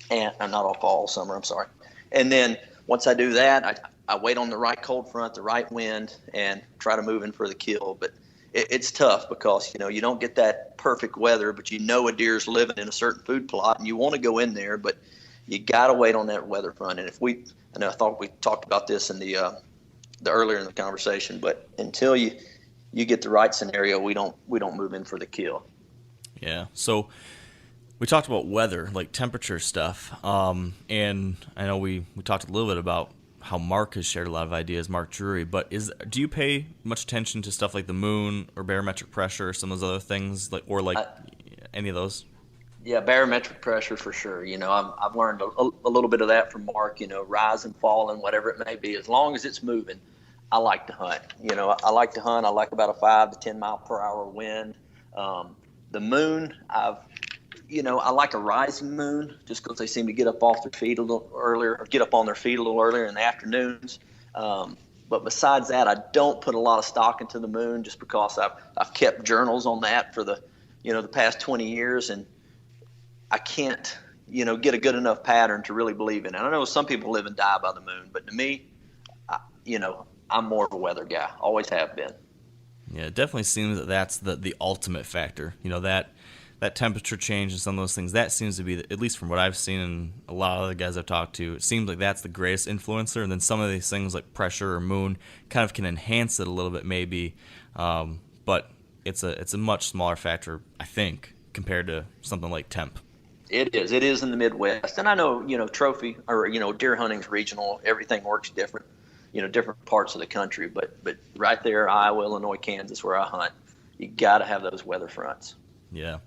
And I'm not all fall, all summer, I'm sorry. And then once I do that, I wait on the right cold front, the right wind, and try to move in for the kill. But it's tough because, you don't get that perfect weather, but a deer's living in a certain food plot, and you want to go in there, but you got to wait on that weather front. And I thought we talked about this in the earlier in the conversation, but until you get the right scenario, we don't move in for the kill. Yeah. So we talked about weather, like temperature stuff, and I know we talked a little bit about how Mark has shared a lot of ideas, Mark Drury, but do you pay much attention to stuff like the moon or barometric pressure or some of those other things, any of those? Yeah, barometric pressure for sure. I've learned a little bit of that from Mark, rise and fall and whatever it may be. As long as it's moving, I like to hunt. I like to hunt. I like about a 5 to 10 mile per hour wind. The moon, I like a rising moon just because they seem to get up off their feet a little earlier, or get up on their feet a little earlier in the afternoons. But besides that, I don't put a lot of stock into the moon just because I've kept journals on that for the past 20 years, and I can't, get a good enough pattern to really believe in it. I know some people live and die by the moon, but to me, I'm more of a weather guy. Always have been. Yeah, it definitely seems that that's the ultimate factor. That temperature change and some of those things, that seems to be, at least from what I've seen and a lot of the guys I've talked to, it seems like that's the greatest influencer. And then some of these things like pressure or moon kind of can enhance it a little bit maybe. But it's a much smaller factor, I think, compared to something like temp. It is. It is in the Midwest. And I know, trophy or, deer hunting's regional. Everything works different, different parts of the country. But right there, Iowa, Illinois, Kansas, where I hunt, you got to have those weather fronts. Yeah.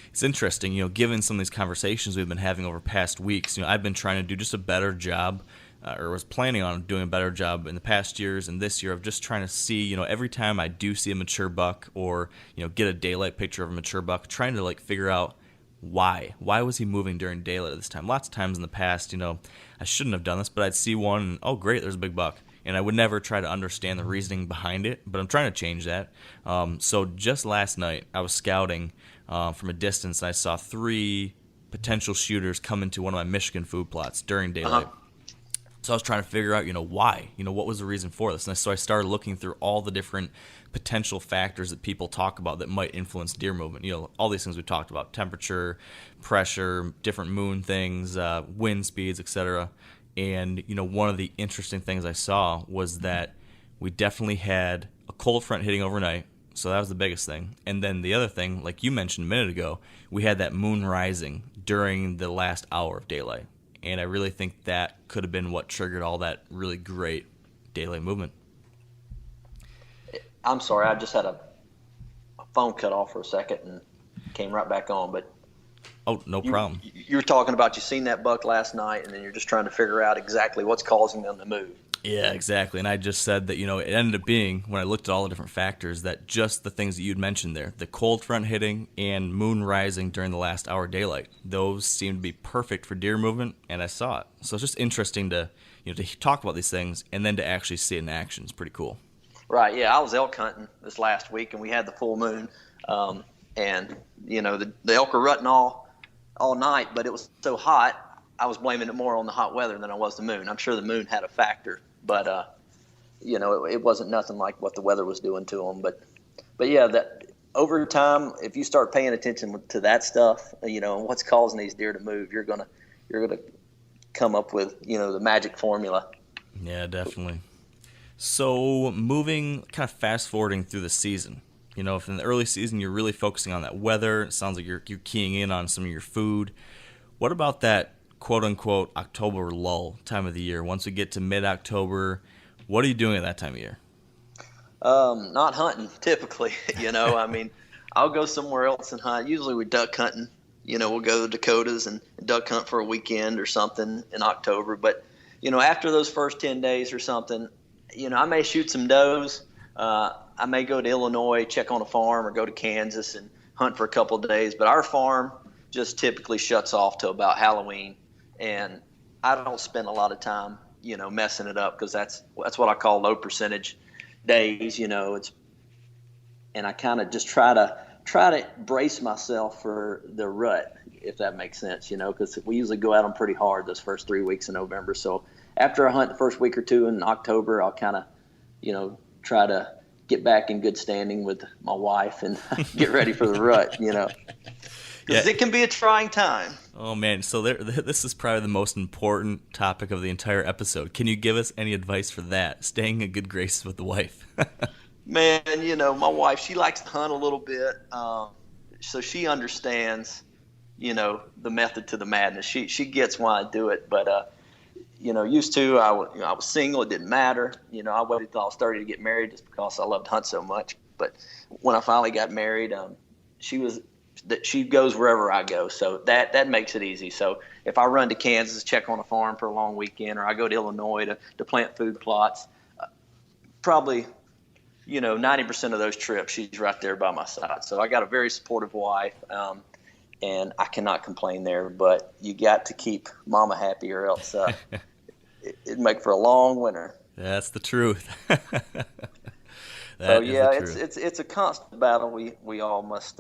It's interesting, given some of these conversations we've been having over past weeks, I've been trying to do just a better job, or was planning on doing a better job in the past years and this year of just trying to see, every time I do see a mature buck or, get a daylight picture of a mature buck, trying to figure out why was he moving during daylight at this time. Lots of times in the past, I shouldn't have done this, but I'd see one and, oh great, there's a big buck. And I would never try to understand the reasoning behind it, but I'm trying to change that. So just last night, I was scouting from a distance, and I saw 3 potential shooters come into one of my Michigan food plots during daylight. So I was trying to figure out, why, what was the reason for this? And so I started looking through all the different potential factors that people talk about that might influence deer movement. All these things we talked about: temperature, pressure, different moon things, wind speeds, etc. And, one of the interesting things I saw was that we definitely had a cold front hitting overnight. So that was the biggest thing. And then the other thing, like you mentioned a minute ago, we had that moon rising during the last hour of daylight. And I really think that could have been what triggered all that really great daylight movement. I'm sorry, I just had a phone cut off for a second and came right back on. But oh, no problem. You were talking about you seen that buck last night, and then you're just trying to figure out exactly what's causing them to move. Yeah, exactly. And I just said that, it ended up being, when I looked at all the different factors, that just the things that you'd mentioned there, the cold front hitting and moon rising during the last hour of daylight, those seemed to be perfect for deer movement, and I saw it. So it's just interesting to, to talk about these things and then to actually see it in action. It's pretty cool. Right, yeah. I was elk hunting this last week, and we had the full moon, and, the elk were rutting all night, but it was so hot, I was blaming it more on the hot weather than I was the moon. I'm sure the moon had a factor. But, it wasn't nothing like what the weather was doing to them. But yeah, that over time, if you start paying attention to that stuff, and what's causing these deer to move, you're gonna come up with, the magic formula. Yeah, definitely. So moving, kind of fast forwarding through the season, if in the early season you're really focusing on that weather, it sounds like you're keying in on some of your food. What about that quote-unquote October lull time of the year? Once we get to mid-October, what are you doing at that time of year? Not hunting, typically. I mean, I'll go somewhere else and hunt. Usually we're duck hunting. We'll go to the Dakotas and duck hunt for a weekend or something in October. But, after those first 10 days or something, I may shoot some does. I may go to Illinois, check on a farm, or go to Kansas and hunt for a couple of days. But our farm just typically shuts off till about Halloween. And I don't spend a lot of time, messing it up, because that's what I call low percentage days. It's and I kind of just try to brace myself for the rut, if that makes sense, because we usually go at them pretty hard those first 3 weeks in November. So after I hunt the first week or two in October, I'll kind of, try to get back in good standing with my wife and get ready for the rut, because it can be a trying time. Oh, man. So this is probably the most important topic of the entire episode. Can you give us any advice for that, staying in good graces with the wife? Man, my wife, she likes to hunt a little bit, so she understands, the method to the madness. She gets why I do it, but used to, I was single. It didn't matter. I waited until I was 30 to get married just because I loved to hunt so much. But when I finally got married, she goes wherever I go. So that makes it easy. So if I run to Kansas, check on a farm for a long weekend, or I go to Illinois to plant food plots, probably, 90% of those trips, she's right there by my side. So I got a very supportive wife. And I cannot complain there, but you got to keep mama happy, or else it'd make for a long winter. That's the truth. It's a constant battle we all must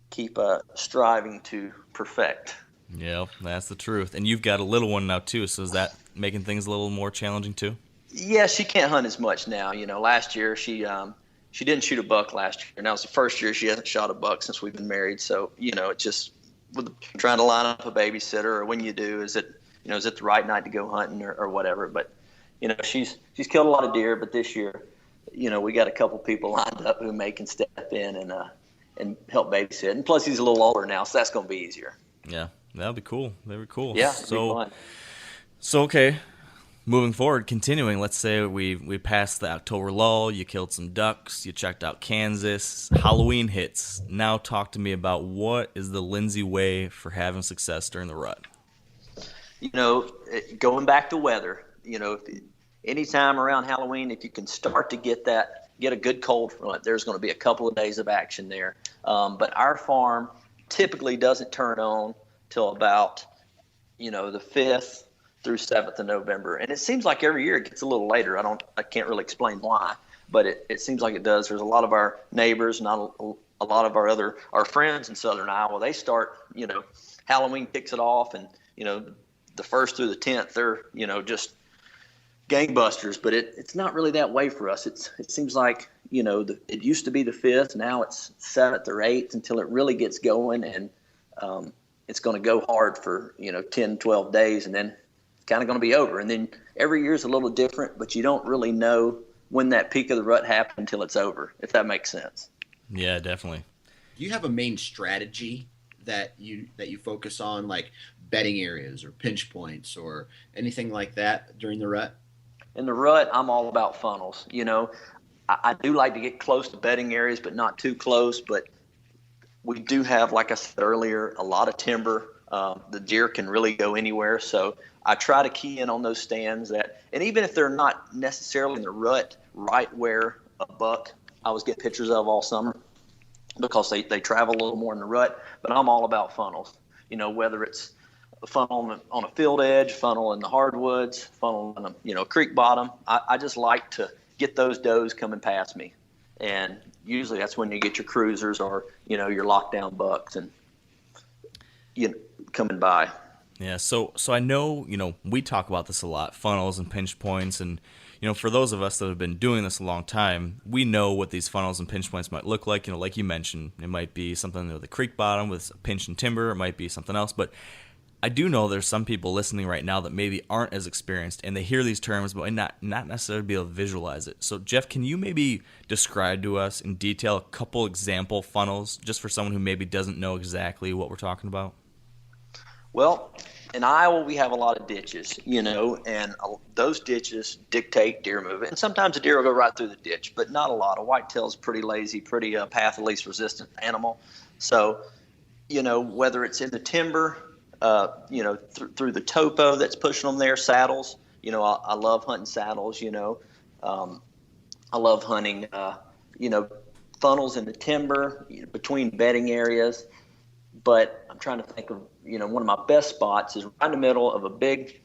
keep striving to perfect. Yeah, that's the truth. And you've got a little one now too, so is that making things a little more challenging too? Yeah, she can't hunt as much now. Last year she didn't shoot a buck last year. Now it's the first year she hasn't shot a buck since we've been married. So, it's just with trying to line up a babysitter, or when you do, is it the right night to go hunting or whatever. But, she's killed a lot of deer, but this year, we got a couple people lined up who can step in and help babysit. And plus he's a little older now, so that's going to be easier. Yeah, that'll be cool. Very cool. Yeah, it'll be fun. So, okay. Moving forward, continuing, let's say we passed the October lull, you killed some ducks, you checked out Kansas, Halloween hits. Now talk to me about what is the Lindsey way for having success during the rut? Going back to weather, anytime around Halloween, if you can start to get a good cold front, there's going to be a couple of days of action there. But our farm typically doesn't turn on till about, the 5th through 7th of November. And it seems like every year it gets a little later. I can't really explain why, but it seems like it does. There's a lot of our neighbors, not a lot of our friends in Southern Iowa. They start, Halloween kicks it off, and, the 1st through the 10th, they're, just gangbusters, but it's not really that way for us. It seems like, it used to be the 5th. Now it's 7th or 8th until it really gets going. And, it's going to go hard for, 10, 12 days, and then kind of going to be over. And then every year is a little different, but you don't really know when that peak of the rut happened until it's over, if that makes sense. Yeah, definitely. Do you have a main strategy that you focus on, like bedding areas or pinch points or anything like that during the rut? In the rut, I'm all about funnels. I do like to get close to bedding areas, but not too close. But we do have, like I said earlier, a lot of timber. The deer can really go anywhere. So I try to key in on those stands and even if they're not necessarily in the rut, right where a buck I always get pictures of all summer, because they travel a little more in the rut. But I'm all about funnels, whether it's a funnel on a field edge, funnel in the hardwoods, funnel on a creek bottom. I just like to get those does coming past me. And usually that's when you get your cruisers or, your lockdown bucks and, coming by. Yeah, so I know, we talk about this a lot, funnels and pinch points, and, for those of us that have been doing this a long time, we know what these funnels and pinch points might look like. Like you mentioned, it might be something with a creek bottom with a pinch and timber, it might be something else, but I do know there's some people listening right now that maybe aren't as experienced, and they hear these terms, but not necessarily be able to visualize it. So, Jeff, can you maybe describe to us in detail a couple example funnels, just for someone who maybe doesn't know exactly what we're talking about? Well, in Iowa, we have a lot of ditches, and those ditches dictate deer movement. And sometimes a deer will go right through the ditch, but not a lot. A whitetail is pretty lazy, pretty path of least resistant animal. So, whether it's in the timber, through the topo that's pushing them there, saddles. I love hunting saddles. I love hunting, funnels in the timber between bedding areas. But I'm trying to think of, one of my best spots is right in the middle of a big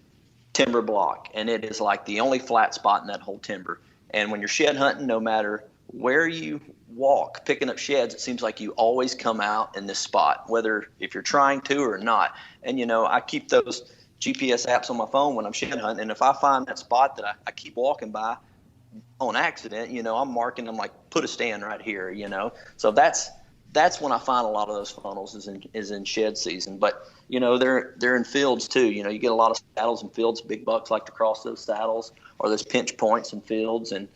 timber block, and it is like the only flat spot in that whole timber. And when you're shed hunting, no matter where you walk picking up sheds, it seems like you always come out in this spot, whether if you're trying to or not. And, I keep those GPS apps on my phone when I'm shed hunting. And if I find that spot that I keep walking by on accident, I'm marking, I'm like, put a stand right here, So that's when I find a lot of those funnels is in shed season. But, they're in fields too. You get a lot of saddles in fields. Big bucks like to cross those saddles or those pinch points in fields. And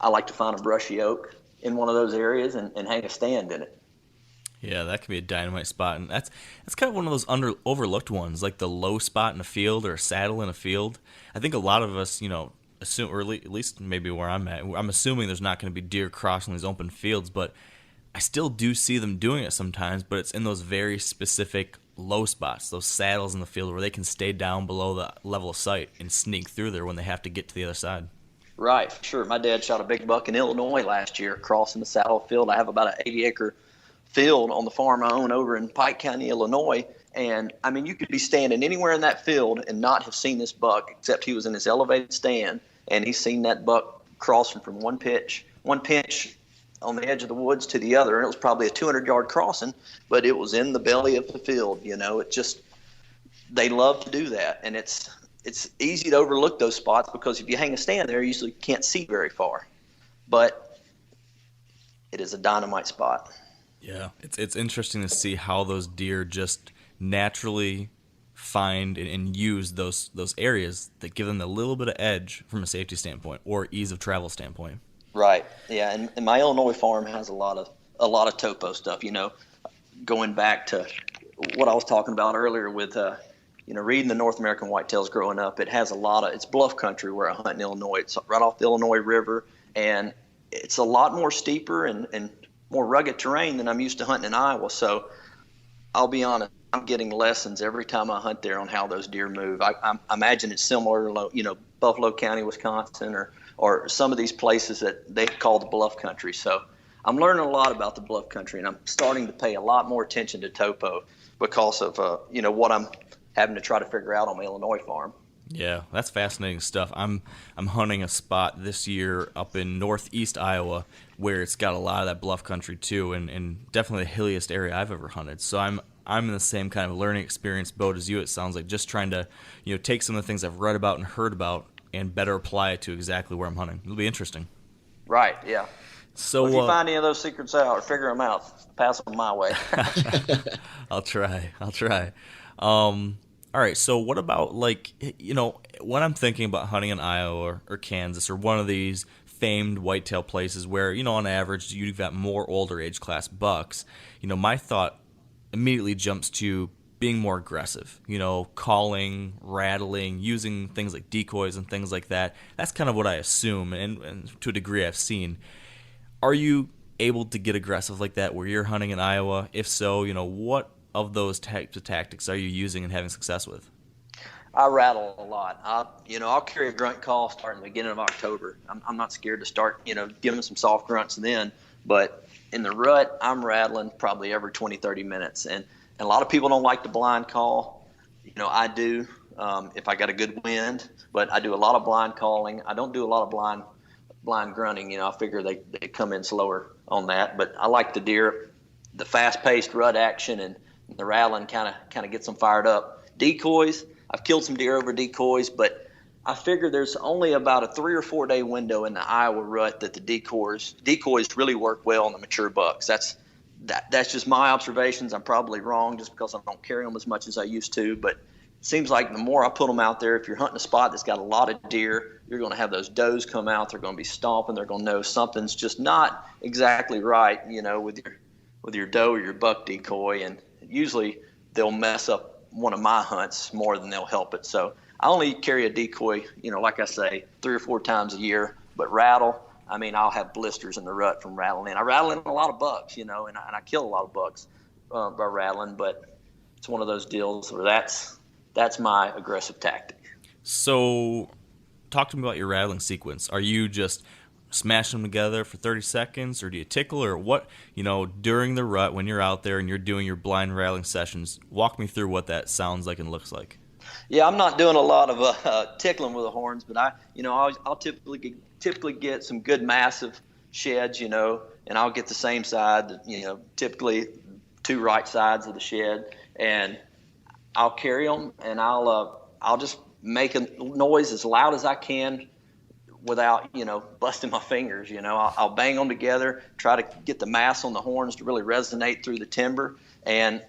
I like to find a brushy oak in one of those areas and hang a stand in it. Yeah, that could be a dynamite spot. And that's kind of one of those overlooked ones, like the low spot in a field or a saddle in a field. I think a lot of us, assume, or at least maybe where I'm at, I'm assuming there's not going to be deer crossing these open fields, but I still do see them doing it sometimes, but it's in those very specific low spots, those saddles in the field where they can stay down below the level of sight and sneak through there when they have to get to the other side. Right, sure. My dad shot a big buck in Illinois last year crossing the saddle field. I have about an 80-acre field on the farm I own over in Pike County, Illinois. And, you could be standing anywhere in that field and not have seen this buck, except he was in his elevated stand, and he's seen that buck crossing from one pinch on the edge of the woods to the other, and it was probably a 200-yard crossing, but it was in the belly of the field. It just – they love to do that, and it's easy to overlook those spots because if you hang a stand there, you usually can't see very far. But it is a dynamite spot. Yeah, it's interesting to see how those deer just naturally find and use those areas that give them a little bit of edge from a safety standpoint or ease of travel standpoint. Right. Yeah, and my Illinois farm has a lot of topo stuff. Going back to what I was talking about earlier with reading the North American whitetails growing up, it has it's bluff country where I hunt in Illinois. It's right off the Illinois River, and it's a lot more steeper and more rugged terrain than I'm used to hunting in Iowa. So I'll be honest, I'm getting lessons every time I hunt there on how those deer move. I imagine it's similar to, Buffalo County, Wisconsin, or some of these places that they call the bluff country. So I'm learning a lot about the bluff country, and I'm starting to pay a lot more attention to topo because of, what I'm having to try to figure out on my Illinois farm. Yeah, that's fascinating stuff. I'm hunting a spot this year up in northeast Iowa where it's got a lot of that bluff country too, and definitely the hilliest area I've ever hunted. So I'm in the same kind of learning experience boat as you. It sounds like just trying to take some of the things I've read about and heard about and better apply it to exactly where I'm hunting. It'll be interesting. Right. Yeah. So if you find any of those secrets out or figure them out, pass them my way. I'll try. All right, so what about, when I'm thinking about hunting in Iowa or Kansas or one of these famed whitetail places where, on average, you've got more older age class bucks, my thought immediately jumps to being more aggressive, calling, rattling, using things like decoys and things like that. That's kind of what I assume, and to a degree I've seen. Are you able to get aggressive like that where you're hunting in Iowa? If so, what of those types of tactics are you using and having success with? I rattle a lot. I'll carry a grunt call starting the beginning of October. I'm not scared to start, giving some soft grunts then. But in the rut, I'm rattling probably every 20, 30 minutes. And a lot of people don't like the blind call. I do if I got a good wind. But I do a lot of blind calling. I don't do a lot of blind grunting. I figure they come in slower on that. But I like the deer, the fast-paced rut action and the rattling kind of gets them fired up. Decoys, I've killed some deer over decoys, but I figure there's only about a 3 or 4 day window in the Iowa rut that the decoys really work well on the mature bucks. That's just my observations. I'm probably wrong just because I don't carry them as much as I used to, but it seems like the more I put them out there, if you're hunting a spot that's got a lot of deer, you're going to have those does come out. They're going to be stomping. They're going to know something's just not exactly right, with your doe or your buck decoy, and usually they'll mess up one of my hunts more than they'll help it. So I only carry a decoy, like I say, 3 or 4 times a year. But rattle, I'll have blisters in the rut from rattling. I rattle in a lot of bucks, and I kill a lot of bucks by rattling. But it's one of those deals where that's my aggressive tactic. So talk to me about your rattling sequence. Are you just smash them together for 30 seconds, or do you tickle, or what, during the rut when you're out there and you're doing your blind rattling sessions? Walk me through what that sounds like and looks like. Yeah, I'm not doing a lot of tickling with the horns, but I'll typically get some good massive sheds, and I'll get the same side, typically 2 right sides of the shed, and I'll carry them, and I'll just make a noise as loud as I can without, busting my fingers. I'll bang them together, try to get the mass on the horns to really resonate through the timber, and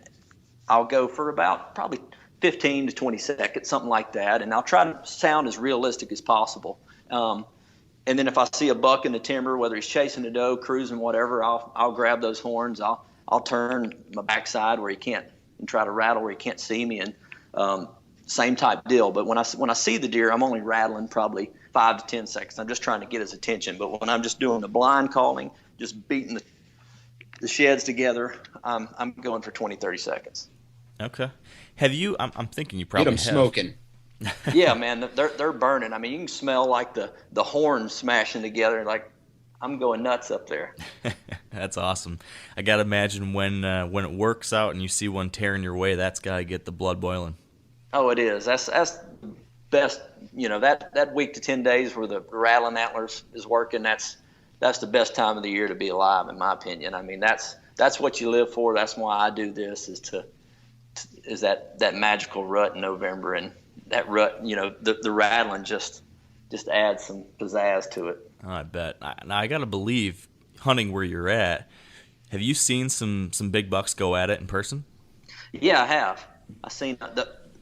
I'll go for about probably 15 to 20 seconds, something like that, and I'll try to sound as realistic as possible. And then if I see a buck in the timber, whether he's chasing a doe, cruising, whatever, I'll grab those horns. I'll turn my backside where he can't, and try to rattle where he can't see me, and same type deal. But when I see the deer, I'm only rattling probably 5 to 10 seconds. I'm just trying to get his attention. But when I'm just doing the blind calling, just beating the sheds together, I'm going for 20, 30 seconds. Okay. Have you? I'm thinking you probably Get them smoking. Yeah, man, they're burning. I mean, you can smell like the horns smashing together. Like, I'm going nuts up there. That's awesome. I gotta imagine when it works out and you see one tearing your way, that's gotta get the blood boiling. Oh, it is. That's best. That week to 10 days where the rattling antlers is working. That's the best time of the year to be alive, in my opinion. I mean, that's what you live for. That's why I do this, is that magical rut in November, and that rut, the rattling just adds some pizzazz to it. Oh, I bet. Now I gotta believe, hunting where you're at, have you seen some big bucks go at it in person? Yeah, I have. I seen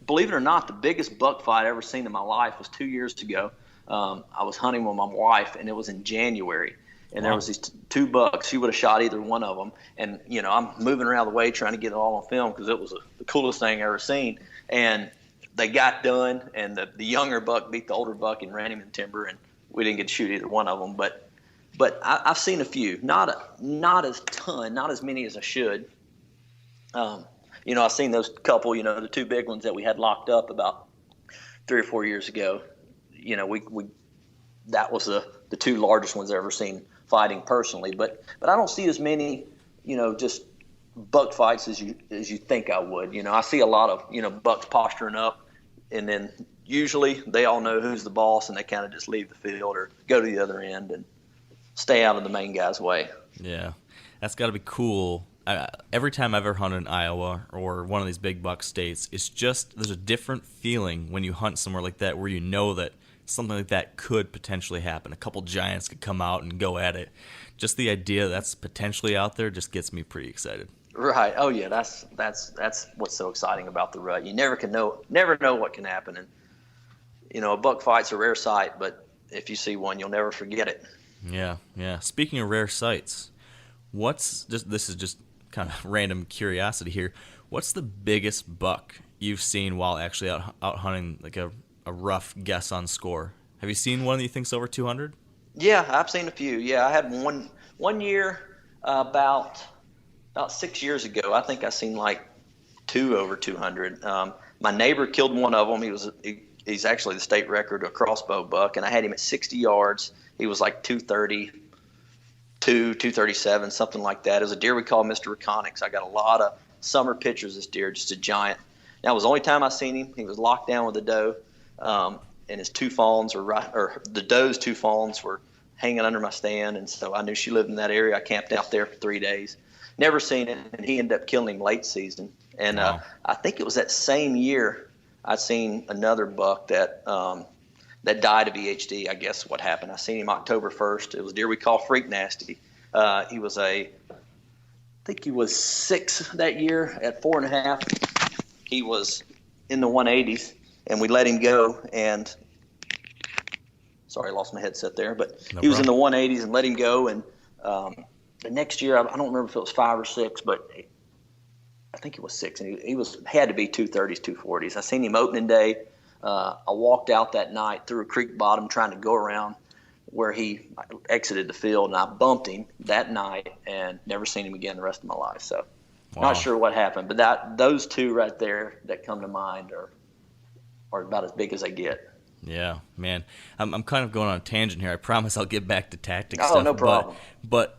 believe it or not, the biggest buck fight I ever seen in my life was 2 years ago. I was hunting with my wife, and it was in January. And There was these 2 bucks. She would have shot either one of them. And, I'm moving around the way trying to get it all on film because it was the coolest thing I ever seen. And they got done, and the younger buck beat the older buck and ran him in timber, and we didn't get to shoot either one of them. But I've seen a few, not as many as I should. I've seen those couple, the 2 big ones that we had locked up about 3 or 4 years ago. That was the 2 largest ones I've ever seen fighting personally. But I don't see as many, just buck fights as you think I would. I see a lot of, bucks posturing up, and then usually they all know who's the boss, and they kind of just leave the field or go to the other end and stay out of the main guy's way. Yeah, that's got to be cool. Every time I've ever hunted in Iowa or one of these big buck states, it's just there's a different feeling when you hunt somewhere like that where you know that something like that could potentially happen. A couple giants could come out and go at it. Just the idea that's potentially out there just gets me pretty excited. Right. Oh yeah, that's what's so exciting about the rut. You never know what can happen, and a buck fight's a rare sight, but if you see one, you'll never forget it. Yeah. Speaking of rare sights, this is just kind of random curiosity here. What's the biggest buck you've seen while actually out hunting, like a rough guess on score? Have you seen one that you think's over 200? Yeah, I've seen a few. Yeah, I had one year about 6 years ago. I think I seen like 2 over 200. My neighbor killed one of them. He's actually the state record, a crossbow buck, and I had him at 60 yards. He was like 230. 237, something like that. It was a deer we call Mr. Reconyx. I got a lot of summer pictures of this deer, just a giant. That was the only time I seen him. He was locked down with a doe, and his 2 fawns or the doe's 2 fawns were hanging under my stand, and so I knew she lived in that area. I camped out there for 3 days. Never seen it, and he ended up killing him late season. And Wow. I think it was that same year I'd seen another buck that died of EHD, I guess what happened. I seen him October 1st. It was a deer we call Freak Nasty. He was I think he was 6 that year at 4.5. He was in the 180s, and we let him go. And sorry, I lost my headset there, but he was in the 180s and let him go. And the next year, I don't remember if it was 5 or 6, but I think it was 6, and he had to be 230s, 240s. I seen him opening day. I walked out that night through a creek bottom trying to go around where he exited the field, and I bumped him that night and never seen him again the rest of my life. So Wow. Not sure what happened, but those 2 right there that come to mind are about as big as they get. Yeah, man. I'm kind of going on a tangent here. I promise I'll get back to tactics Oh, stuff. no problem. But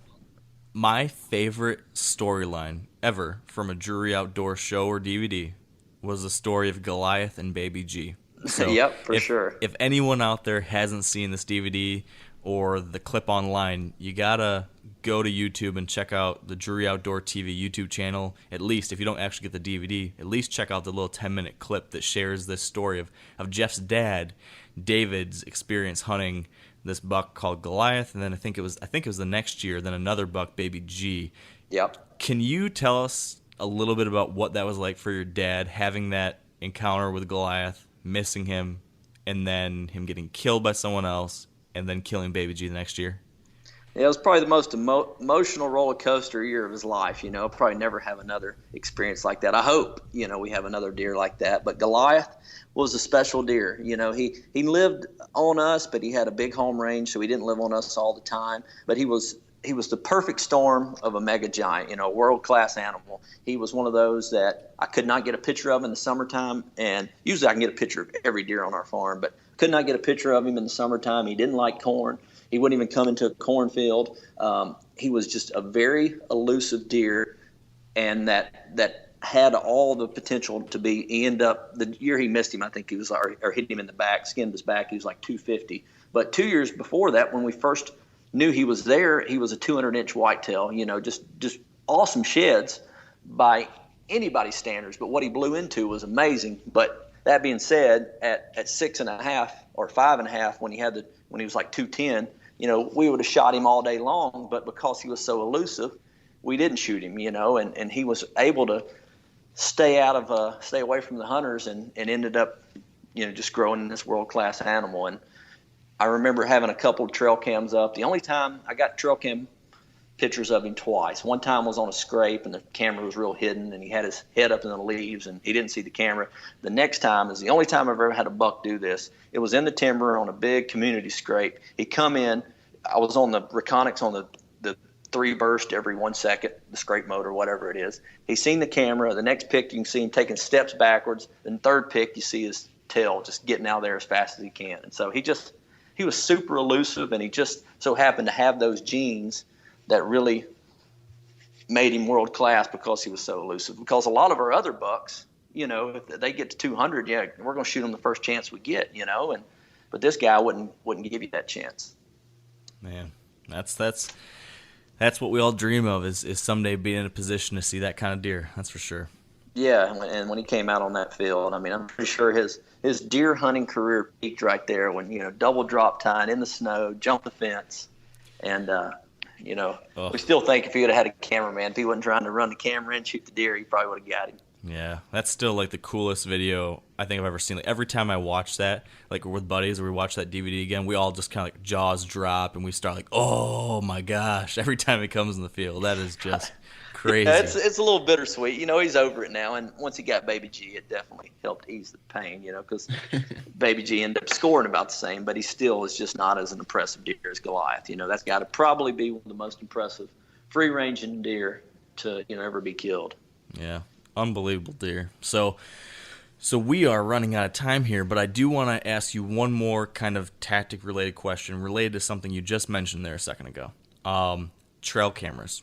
my favorite storyline ever from a Drury Outdoor show or DVD was the story of Goliath and Baby G. So Yep, for sure. If anyone out there hasn't seen this DVD or the clip online, you gotta go to YouTube and check out the Drury Outdoor TV YouTube channel. At least, if you don't actually get the DVD, at least check out the little 10-minute clip that shares this story of Jeff's dad, David's experience hunting this buck called Goliath, and then I think it was the next year, then another buck, Baby G. Yep. Can you tell us a little bit about what that was like for your dad, having that encounter with Goliath, missing him, and then him getting killed by someone else, and then killing Baby G the next year? Yeah, it was probably the most emotional roller coaster year of his life. I'll probably never have another experience like that. I hope, we have another deer like that. But Goliath was a special deer. He lived on us, but he had a big home range, so he didn't live on us all the time. But he was the perfect storm of a mega giant, a world-class animal. He was one of those that I could not get a picture of in the summertime, and usually I can get a picture of every deer on our farm, but could not get a picture of him in the summertime. He didn't like corn. He wouldn't even come into a cornfield. He was just a very elusive deer, and that had all the potential to be. He ended up, the year he missed him, I think he was, or hit him in the back, skinned his back. He was like 250. But 2 years before that, when we first knew he was there, he was a 200-inch whitetail. just awesome sheds by anybody's standards. But what he blew into was amazing. But that being said, at 6.5 or 5.5, when he was like 210, we would have shot him all day long, but because he was so elusive, we didn't shoot him, and he was able to stay away from the hunters and ended up, just growing this world-class animal. And I remember having a couple of trail cams up. The only time I got trail cam pictures of him twice. One time was on a scrape and the camera was real hidden and he had his head up in the leaves and he didn't see the camera. The next time is the only time I've ever had a buck do this. It was in the timber on a big community scrape. He come in. I was on the Reconyx on the 3 burst every 1 second, the scrape motor, whatever it is. He's seen the camera. The next pick, you can see him taking steps backwards. Then third pick, you see his tail just getting out there as fast as he can. And so he was super elusive, and he just so happened to have those genes that really made him world class because he was so elusive. Because a lot of our other bucks, if they get to 200, yeah, we're going to shoot them the first chance we get, but this guy wouldn't give you that chance. Man, that's what we all dream of is someday being in a position to see that kind of deer. That's for sure. Yeah, and when he came out on that field, I'm pretty sure his deer hunting career peaked right there when, double drop tine in the snow, jump the fence, and we still think if he would have had a cameraman, if he wasn't trying to run the camera and shoot the deer, he probably would have got him. Yeah, that's still like the coolest video I think I've ever seen. Like, every time I watch that, like with buddies or we watch that DVD again, we all just kind of like jaws drop and we start like, oh my gosh, every time he comes in the field. That is just crazy. Yeah, it's a little bittersweet. He's over it now, and once he got Baby G, it definitely helped ease the pain, because Baby G ended up scoring about the same, but he still is just not as an impressive deer as Goliath. That's got to probably be one of the most impressive free-ranging deer to ever be killed. Yeah. Unbelievable deer. So we are running out of time here, but I do want to ask you one more kind of tactic-related question related to something you just mentioned there a second ago. Trail cameras.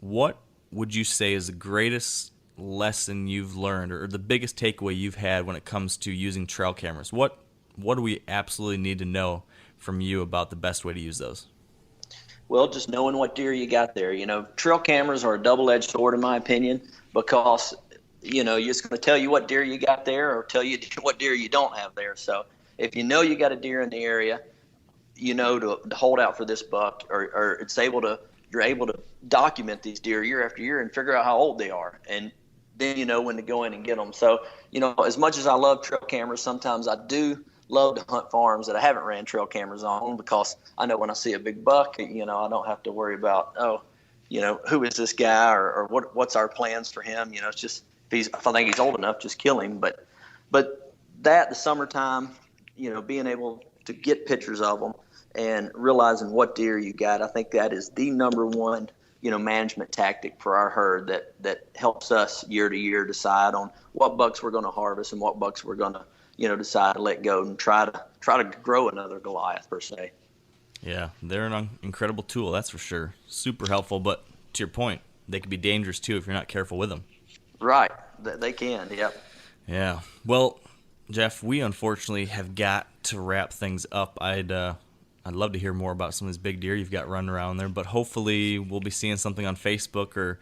What would you say is the greatest lesson you've learned or the biggest takeaway you've had when it comes to using trail cameras? What do we absolutely need to know from you about the best way to use those? Well, just knowing what deer you got there. Trail cameras are a double-edged sword in my opinion, because it's going to tell you what deer you got there or tell you what deer you don't have there. So if you know you got a deer in the area, to hold out for this buck, or you're able to document these deer year after year and figure out how old they are, and then you know when to go in and get them. So as much as I love trail cameras, sometimes I do love to hunt farms that I haven't ran trail cameras on, because I know when I see a big buck, I don't have to worry about who is this guy or what's our plans for him. It's just if I think he's old enough, just kill him. But the summertime, being able to get pictures of them and realizing what deer you got, I think that is the number one management tactic for our herd that helps us year to year decide on what bucks we're going to harvest and what bucks we're going to decide to let go and try to grow another Goliath per se. Yeah, they're an incredible tool, that's for sure. Super helpful, but to your point, they can be dangerous too if you're not careful with them. Right, they can, yep. Yeah, well, Jeff, we unfortunately have got to wrap things up. I'd I'd love to hear more about some of these big deer you've got running around there, but hopefully we'll be seeing something on Facebook or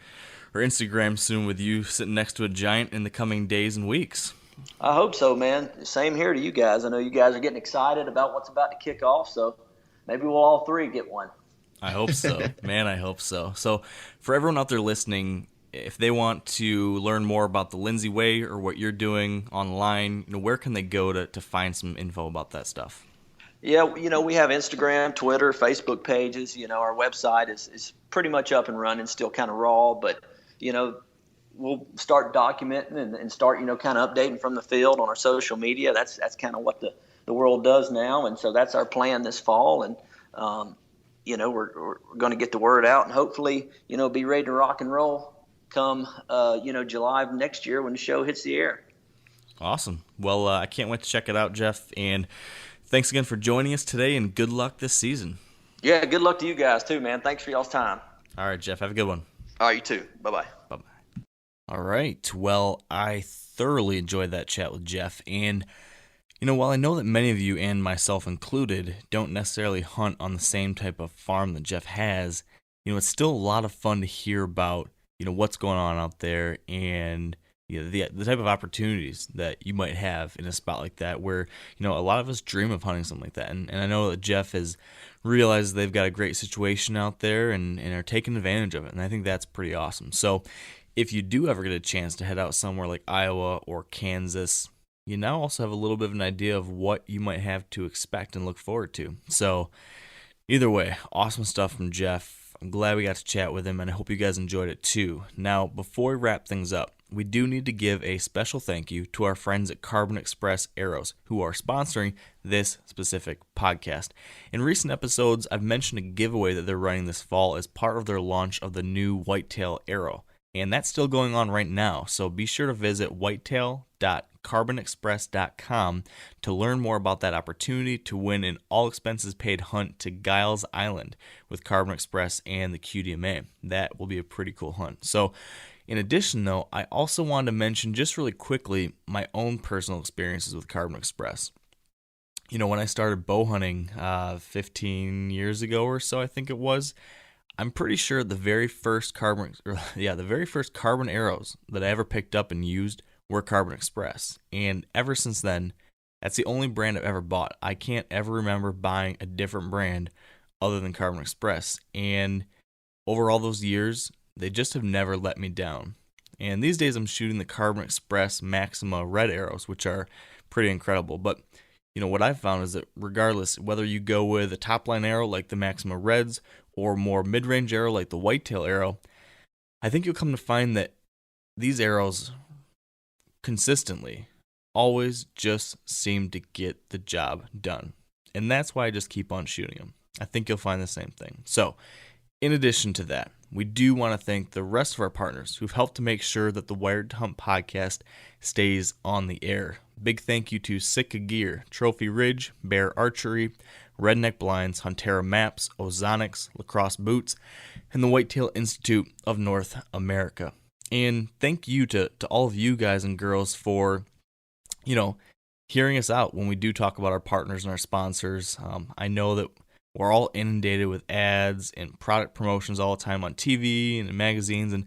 Instagram soon with you sitting next to a giant in the coming days and weeks. I hope so, man. Same here to you guys. I know you guys are getting excited about what's about to kick off, so maybe we'll all three get one. I hope so. Man, I hope so. So for everyone out there listening, if they want to learn more about the Lindsey Way or what you're doing online, where can they go to find some info about that stuff? Yeah, we have Instagram, Twitter, Facebook pages. Our website is pretty much up and running, still kind of raw, but, we'll start documenting and start, kind of updating from the field on our social media. That's kind of what the world does now. And so that's our plan this fall. And, we're going to get the word out and hopefully, be ready to rock and roll come, July of next year when the show hits the air. Awesome. Well, I can't wait to check it out, Jeff. And thanks again for joining us today, and good luck this season. Yeah, good luck to you guys too, man. Thanks for y'all's time. All right, Jeff. Have a good one. All right, you too. Bye-bye. Bye-bye. All right. Well, I thoroughly enjoyed that chat with Jeff. And, while I know that many of you, and myself included, don't necessarily hunt on the same type of farm that Jeff has, it's still a lot of fun to hear about, what's going on out there and the type of opportunities that you might have in a spot like that where, a lot of us dream of hunting something like that. And I know that Jeff has realized they've got a great situation out there and are taking advantage of it. And I think that's pretty awesome. So if you do ever get a chance to head out somewhere like Iowa or Kansas, you now also have a little bit of an idea of what you might have to expect and look forward to. So either way, awesome stuff from Jeff. I'm glad we got to chat with him, and I hope you guys enjoyed it too. Now, before we wrap things up, we do need to give a special thank you to our friends at Carbon Express Arrows, who are sponsoring this specific podcast. In recent episodes, I've mentioned a giveaway that they're running this fall as part of their launch of the new Whitetail Arrow, and that's still going on right now, so be sure to visit whitetail.carbonexpress.com to learn more about that opportunity to win an all-expenses-paid hunt to Giles Island with Carbon Express and the QDMA. That will be a pretty cool hunt. So, in addition, though, I also wanted to mention just really quickly my own personal experiences with Carbon Express. When I started bow hunting 15 years ago or so, I think it was, I'm pretty sure the very first carbon arrows that I ever picked up and used were Carbon Express. And ever since then, that's the only brand I've ever bought. I can't ever remember buying a different brand other than Carbon Express. And over all those years, they just have never let me down. And these days I'm shooting the Carbon Express Maxima red arrows, which are pretty incredible. But what I've found is that regardless, whether you go with a top line arrow like the Maxima Reds or more mid-range arrow like the Whitetail arrow, I think you'll come to find that these arrows consistently always just seem to get the job done. And that's why I just keep on shooting them. I think you'll find the same thing. So, in addition to that, we do want to thank the rest of our partners who've helped to make sure that the Wired to Hunt podcast stays on the air. Big thank you to Sitka Gear, Trophy Ridge, Bear Archery, Redneck Blinds, Huntera Maps, Ozonics, Lacrosse Boots, and the Whitetail Institute of North America. And thank you to all of you guys and girls for, hearing us out when we do talk about our partners and our sponsors. I know that we're all inundated with ads and product promotions all the time on TV and in magazines, and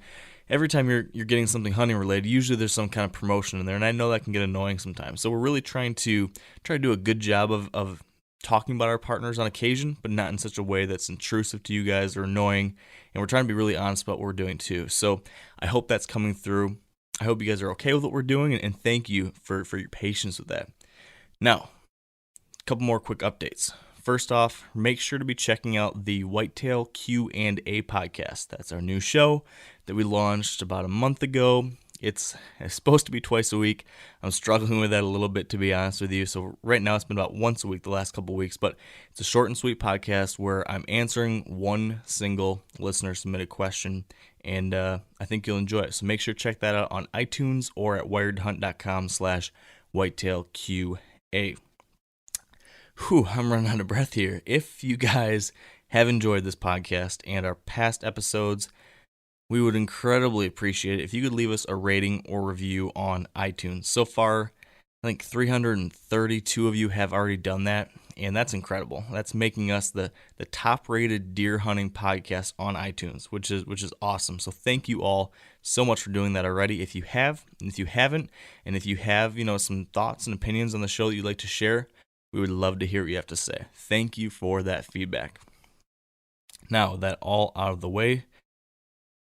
every time you're getting something hunting related, usually there's some kind of promotion in there, and I know that can get annoying sometimes. So we're really trying to do a good job of talking about our partners on occasion, but not in such a way that's intrusive to you guys or annoying, and we're trying to be really honest about what we're doing too. So I hope that's coming through. I hope you guys are okay with what we're doing, and thank you for your patience with that. Now, a couple more quick updates. First off, make sure to be checking out the Whitetail Q&A podcast. That's our new show that we launched about a month ago. It's supposed to be twice a week. I'm struggling with that a little bit, to be honest with you. So right now it's been about once a week the last couple of weeks, but it's a short and sweet podcast where I'm answering one single listener submitted question, and I think you'll enjoy it. So make sure to check that out on iTunes or at wiredhunt.com/whitetailqa. I'm running out of breath here. If you guys have enjoyed this podcast and our past episodes, we would incredibly appreciate it if you could leave us a rating or review on iTunes. So far, I think 332 of you have already done that, And that's incredible. That's making us the top-rated deer hunting podcast on iTunes, which is awesome. So thank you all so much for doing that already. If you have, and if you haven't, and if you have, some thoughts and opinions on the show that you'd like to share, we would love to hear what you have to say. Thank you for that feedback. Now, with that all out of the way,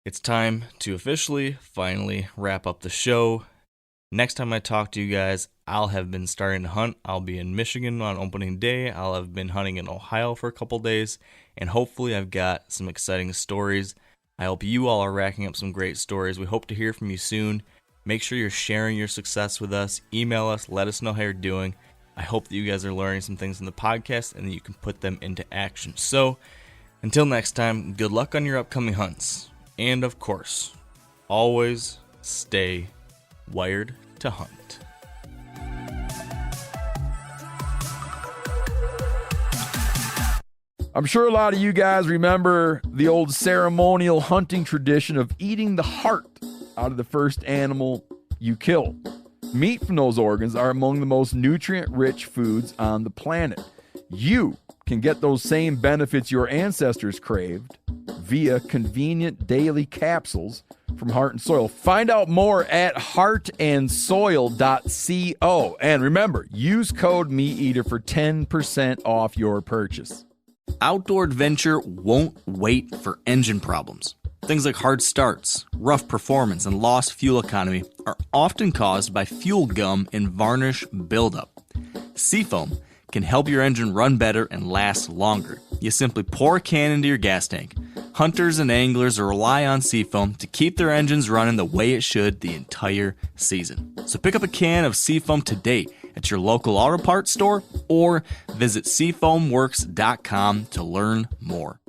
it's time to officially, finally wrap up the show. Next time I talk to you guys, I'll have been starting to hunt. I'll be in Michigan on opening day. I'll have been hunting in Ohio for a couple days, and hopefully I've got some exciting stories. I hope you all are racking up some great stories. We hope to hear from you soon. Make sure you're sharing your success with us. Email us. Let us know how you're doing. I hope that you guys are learning some things in the podcast and that you can put them into action. So, until next time, good luck on your upcoming hunts. And of course, always stay wired to hunt. I'm sure a lot of you guys remember the old ceremonial hunting tradition of eating the heart out of the first animal you kill. Meat from those organs are among the most nutrient-rich foods on the planet. You can get those same benefits your ancestors craved via convenient daily capsules from Heart and Soil. Find out more at heartandsoil.co. And remember, use code MeatEater for 10% off your purchase. Outdoor adventure won't wait for engine problems. Things like hard starts, rough performance, and lost fuel economy are often caused by fuel gum and varnish buildup. Seafoam can help your engine run better and last longer. You simply pour a can into your gas tank. Hunters and anglers rely on Seafoam to keep their engines running the way it should the entire season. So pick up a can of Seafoam today at your local auto parts store or visit seafoamworks.com to learn more.